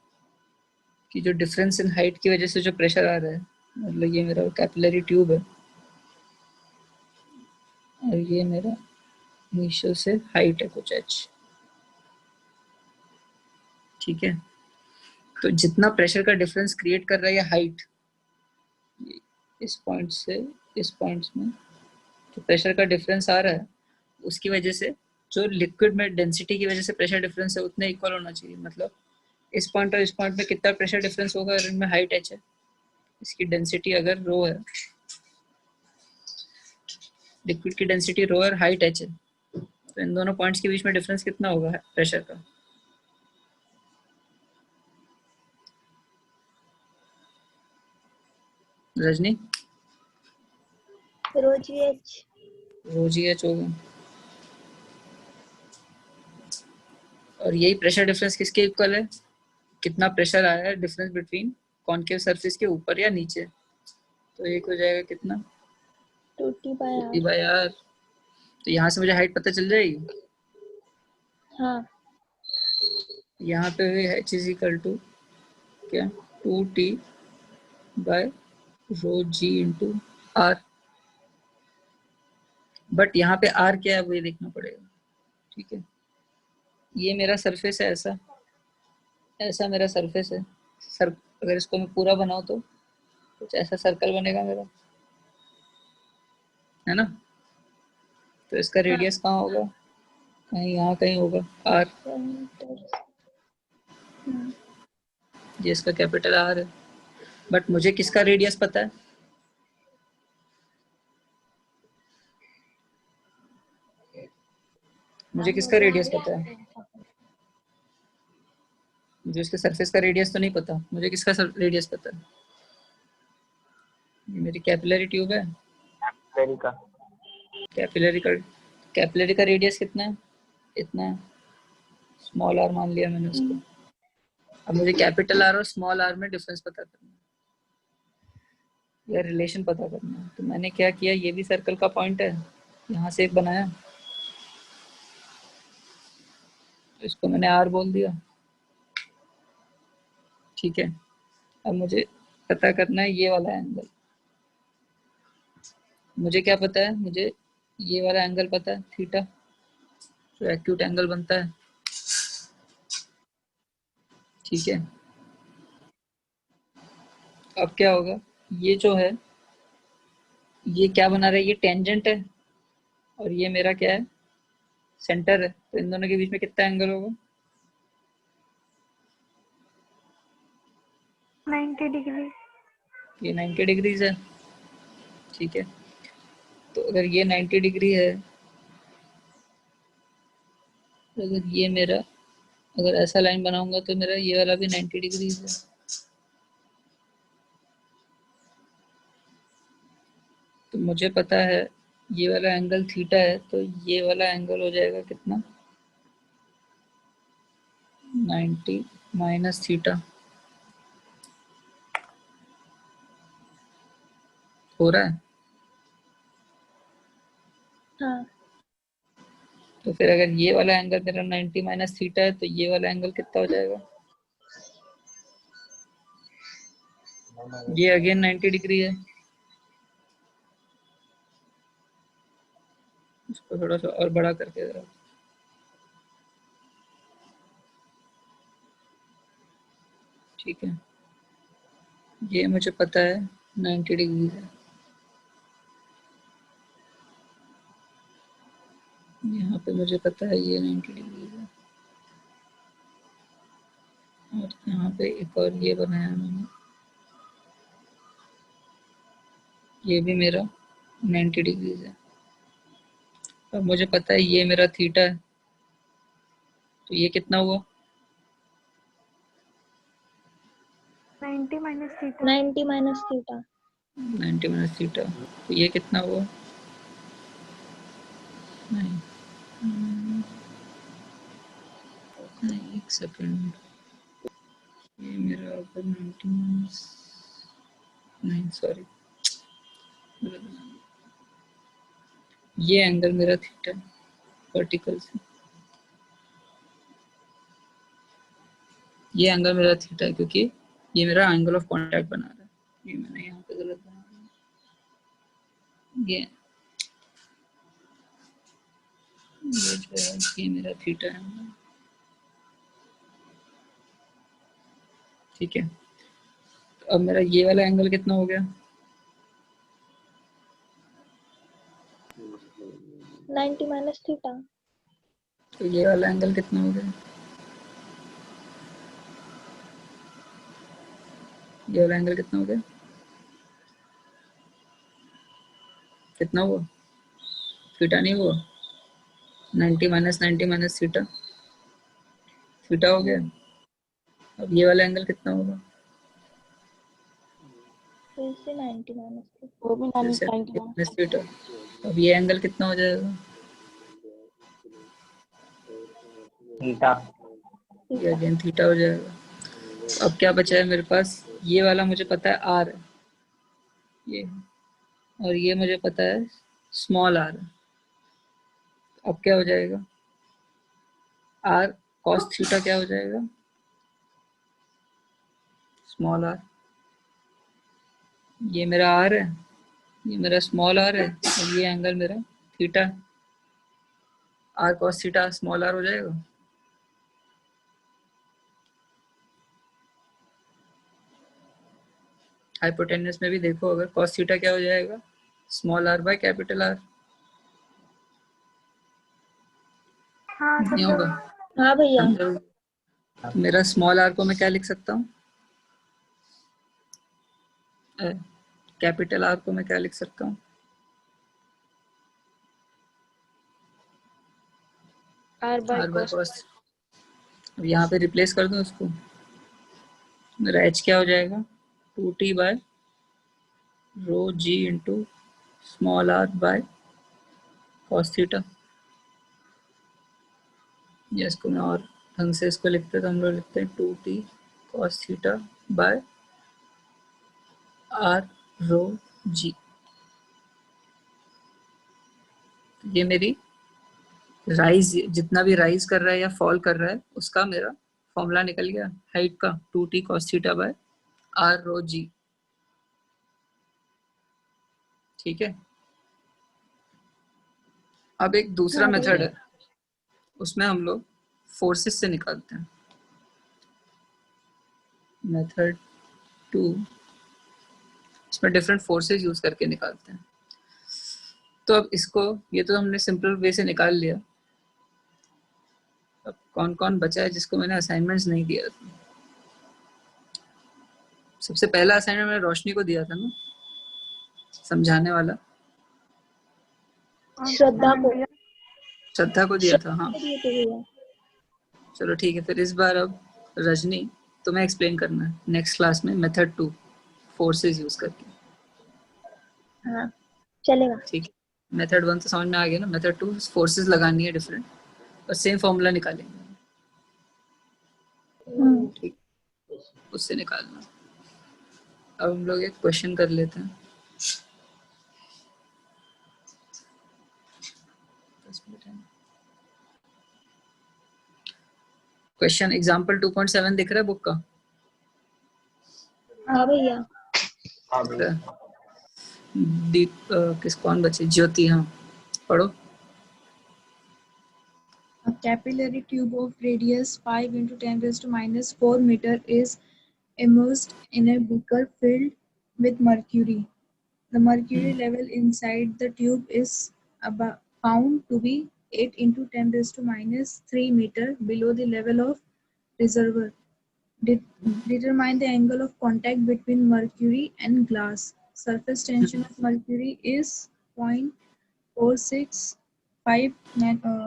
कि जो डिफरेंस इन हाइट की वजह से जो प्रेशर आ रहा है, मतलब ये मेरा कैपिलरी ट्यूब है और ये मेरा इनिशियल से हाइट है कुछ h, ठीक है। तो जितना प्रेशर का डिफरेंस क्रिएट कर रहा है हाइट, इस पॉइंट से इस पॉइंट में जो प्रेशर का डिफरेंस आ रहा है उसकी वजह से जो लिक्विड में डेंसिटी की वजह से प्रेशर डिफरेंस है उतना इक्वल होना चाहिए। मतलब इस पॉइंट और इस पॉइंट में कितना प्रेशर डिफरेंस होगा अगर इनमें हाइट h है, इसकी डेंसिटी अगर रो है, लिक्विड की डेंसिटी रो और हाइट h है, तो इन दोनों पॉइंट्स के बीच में डिफरेंस कितना होगा प्रेशर का? रजनी? रो जी एच। रो जी एच होगा। और यही प्रेशर डिफरेंस किसके इक्वल है? कितना प्रेशर आया है डिफरेंस बिटवीन कॉनकेव सरफेस के ऊपर या नीचे, तो एक हो जाएगा कितना? 2T/r। तो यहाँ से मुझे हाइट पता चल जाएगी। हाँ। यहाँ पे h इज इक्वल टू क्या? 2T/ρg into r। बट यहाँ पे r क्या है वो ये देखना पड़ेगा, ठीक है। ये मेरा सरफेस है, ऐसा ऐसा मेरा सरफेस है सर। अगर इसको मैं पूरा बनाऊँ तो कुछ ऐसा सर्कल बनेगा मेरा, है ना। तो इसका रेडियस कहाँ होगा? कहीं यहाँ कहीं होगा r। ये इसका कैपिटल R है। बट मुझे किसका रेडियस पता है? मुझे किसका रेडियस पता है? मुझे इसके सरफेस का रेडियस तो नहीं पता, मुझे किसका रेडियस पता है? ये मेरी कैपिलरी ट्यूब है। कैपिलरी का कैपिलरी का रेडियस कितना है? इतना है, स्मॉल r मान लिया मैंने उसको। अब मुझे कैपिटल R और स्मॉल r में डिफरेंस पता करना है या रिलेशन पता करना है। तो मैंने क्या किया, ये भी सर्कल का पॉइंट है, यहाँ से एक बनाया, तो इसको मैंने R बोल दिया, ठीक है। अब मुझे पता करना है ये वाला एंगल। मुझे क्या पता है? मुझे ये वाला एंगल पता है, थीटा, जो एक्यूट एंगल बनता है, ठीक है। अब क्या होगा, ये जो है ये क्या बना रहा है? ये टेंजेंट है और ये मेरा क्या है? सेंटर है। तो इन दोनों के बीच में कितना एंगल होगा? 90 डिग्री। ये 90 डिग्रीज है, ठीक है। तो अगर ये 90 डिग्री है, तो अगर ये मेरा, अगर ऐसा लाइन बनाऊंगा तो मेरा ये वाला भी 90 डिग्रीज है। तो मुझे पता है ये वाला एंगल थीटा है, तो ये वाला एंगल हो जाएगा कितना? 90 माइनस थीटा। हो रहा है? हाँ। तो फिर अगर ये वाला एंगल मेरा 90 माइनस थीटा है, तो ये वाला एंगल कितना हो जाएगा? ये अगेन 90 डिग्री है। इसको थोड़ा सा और बड़ा करके जरा, ठीक है। ये मुझे पता है 90 डिग्री है। यहाँ पे मुझे पता है ये 90 डिग्री है। और यहाँ पे एक और ये बनाया मैंने, ये भी मेरा 90 डिग्री है। अब मुझे पता है ये मेरा थीटा है, तो ये कितना हुआ? 90 minus theta. 90 minus theta. 90 minus theta, तो ये कितना हुआ? 9। एक सेकंड, ये मेरा 90 माइनस, नहीं सॉरी, ये एंगल मेरा थीटा है, वर्टिकल से। ये एंगल मेरा थीटा है क्योंकि ये मेरा एंगल ऑफ कांटेक्ट बना रहा है। ये मैंने यहाँ पे गलत बना दिया। ये जो है ये मेरा थीटा है, ठीक है। तो अब मेरा ये वाला एंगल कितना हो गया? 90 माइनस थीटा। तो ये वाला एंगल कितना हो गया? ये वाला एंगल कितना हो गया? कितना हुआ? थीटा नहीं हुआ? 90 माइनस 90 माइनस थीटा, थीटा हो गया। अब ये वाला एंगल कितना होगा? फिर से 90 माइनस थीटा। वो भी फिर से 90 माइनस थीटा। अब ये एंगल कितना हो जाएगा? थीटा। ये अगेन थीटा हो जाएगा। अब क्या बचा है मेरे पास? ये वाला मुझे पता है आर है, ये, और ये मुझे पता है स्मॉल आर है। अब क्या हो जाएगा? आर कॉस थीटा क्या हो जाएगा? Small R. ये मेरा आर है, ये मेरा स्मॉल आर है, और ये एंगल मेरा theta. R cos theta small R हो जाएगा। हाइपोटेन्यूस में भी देखो, अगर कॉस थीटा क्या हो जाएगा? Small R by capital R. हाँ नहीं समझो। होगा? हाँ भैया। तो मेरा स्मॉल आर को मैं क्या लिख सकता हूँ? कैपिटल आर को मैं क्या लिख सकता हूँ? R by R by cos. Cos. अब यहाँ पे रिप्लेस कर दूँ उसको, मेरा एच क्या हो जाएगा? 2t by rho g into small R by cos theta. या इसको मैं और ढंग से इसको लिखते हैं तो हम लोग लिखते हैं 2t cos theta by R rho g. ये मेरी राइज, जितना भी राइज कर रहा है या फॉल कर रहा है उसका मेरा फॉर्मूला निकल गया हाइट का, 2t cos theta by R rho g. ठीक है। अब एक दूसरा हाँ मेथड भैया। है, उसमें हम लोग फोर्सेस से निकालते हैं। मेथड 2, इसमें डिफरेंट फोर्सेस यूज करके निकालते हैं। तो अब इसको, ये तो हमने सिंपल वे से निकाल लिया। अब कौन कौन बचा है जिसको मैंने असाइनमेंट्स नहीं दिया था? सबसे पहला असाइनमेंट मैंने रोशनी को दिया था ना, समझाने वाला। श्रद्धा को। श्रद्धा को दिया था, हाँ। श्रद्धा को दिए थे भैया। चलो ठीक है, फिर इस बार अब रजनी तुम्हें एक्सप्लेन करना है नेक्स्ट क्लास में मेथड 2 फोर्सेस यूज करके। हाँ चलेगा। ठीक है। मेथड 1 तो समझ में आ गया ना, मेथड 2 फोर्सेस लगानी है डिफरेंट, और सेम फॉर्मूला निकालेंगे। ठीक, उससे निकालना। अब हम लोग एक क्वेश्चन कर लेते हैं। 10 मिनट है। क्वेश्चन एग्जांपल 2.7 दिख रहा है बुक का? हाँ भैया। दिख रहा है? दीप किस कौन बचे? ज्योति, हाँ पढ़ो। A capillary tube of radius 5 into 10 raised to minus 4 meter is immersed in a beaker filled with mercury. The mercury level inside the tube is found to be 8 into 10 raised to minus 3 meter below the level of reservoir. Determine the angle of contact between mercury and glass. Surface tension of mercury is 0.465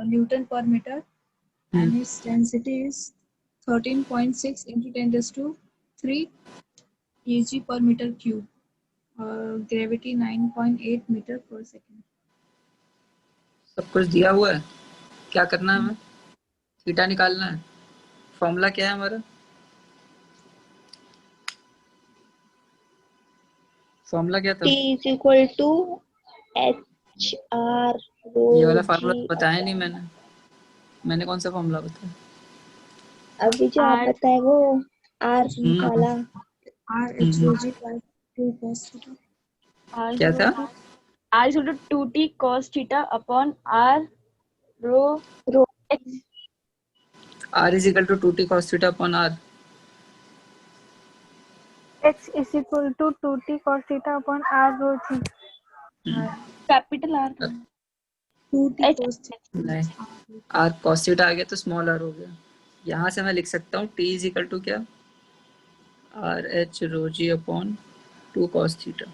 Newton per meter and its density is 13.6 into 10 raised to 3 kg per meter cube. Gravity 9.8 meter per second. सब कुछ दिया हुआ है, क्या करना है हमें? Theta निकालना है। फॉर्मूला क्या है हमारा? फॉर्मूला क्या था? T is equal to H H R ये वाला रो फार्मूला जी। तो बताया नहीं मैंने कौन सा फार्मूला बताया? अभी जो आप R बताए वो आर हम्म वाला। R H rho G by 2 cos theta. R क्या is था? equal to R is equal to 2t cos theta upon R rho row H. R is equal to 2t cos theta upon R. H is equal to 2t cos theta upon R rho g. Capital R था 2t H cos theta नहीं, is R. R cos theta आ गया तो small r हो गया। यहाँ से मैं लिख सकता हूँ t is equal to क्या, are H rho g upon 2 cos theta.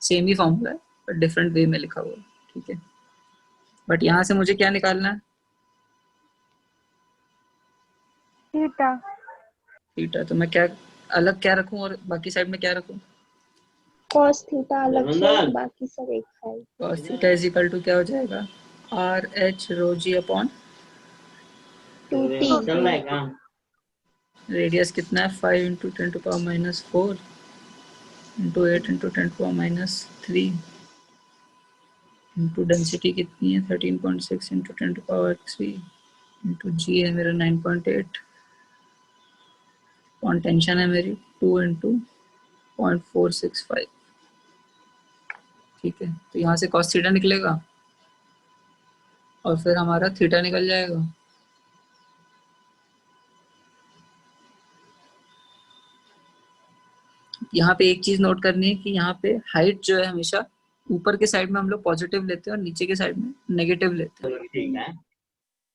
Same he formula है बट डिफरेंट वे में लिखा हुआ है, ठीक है। बट यहाँ से मुझे क्या निकालना है? थीटा। थीटा। तो मैं क्या अलग क्या रखूँ और बाकी साइड में क्या रखूँ? कॉस थीटा अलग से, धर्मेंद्र। बाकी सब एक side. cos theta is equal to क्या हो जाएगा, R H rho g upon 2t। चल रहा है काम। रेडियस कितना है 5 into 10⁻⁴ into 8 into 10⁻³ into density कितनी है 13.6 इंटू 10⁻³ इंटू जी है मेरा 9.8 और टेंशन है मेरी 2 इंटू 0.465। ठीक है, तो यहाँ से cos थीटा निकलेगा और फिर हमारा थीटा निकल जाएगा। यहाँ पे एक चीज नोट करनी है कि यहाँ पे हाइट जो है हमेशा ऊपर के साइड में हम लोग पॉजिटिव लेते हैं और नीचे के साइड में नेगेटिव लेते हैं। ठीक है।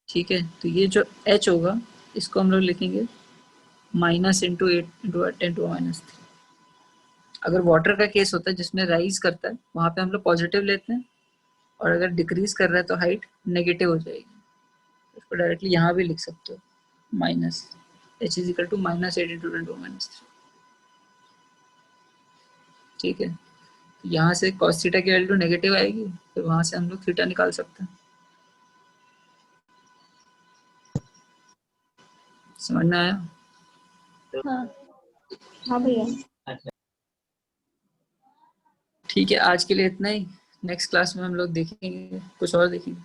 ठीक है, तो ये जो h होगा इसको हम लोग लिखेंगे माइनस इंटू 8 इंटू 10⁻³ अगर वाटर का केस होता है जिसमें राइज करता है वहां पे हम लोग पॉजिटिव लेते हैं और अगर डिक्रीज कर रहा है तो हाइट नेगेटिव हो जाएगी। इसको डायरेक्टली यहाँ भी लिख सकते हो minus h is equal to -8 into 10⁻³। ठीक है, यहाँ से cos थीटा की वैल्यू नेगेटिव आएगी फिर वहां से हम लोग थीटा निकाल सकते हैं। समझ में आया? हाँ हाँ भैया। ठीक है, आज के लिए इतना ही। नेक्स्ट क्लास में हम लोग देखेंगे, कुछ और देखेंगे।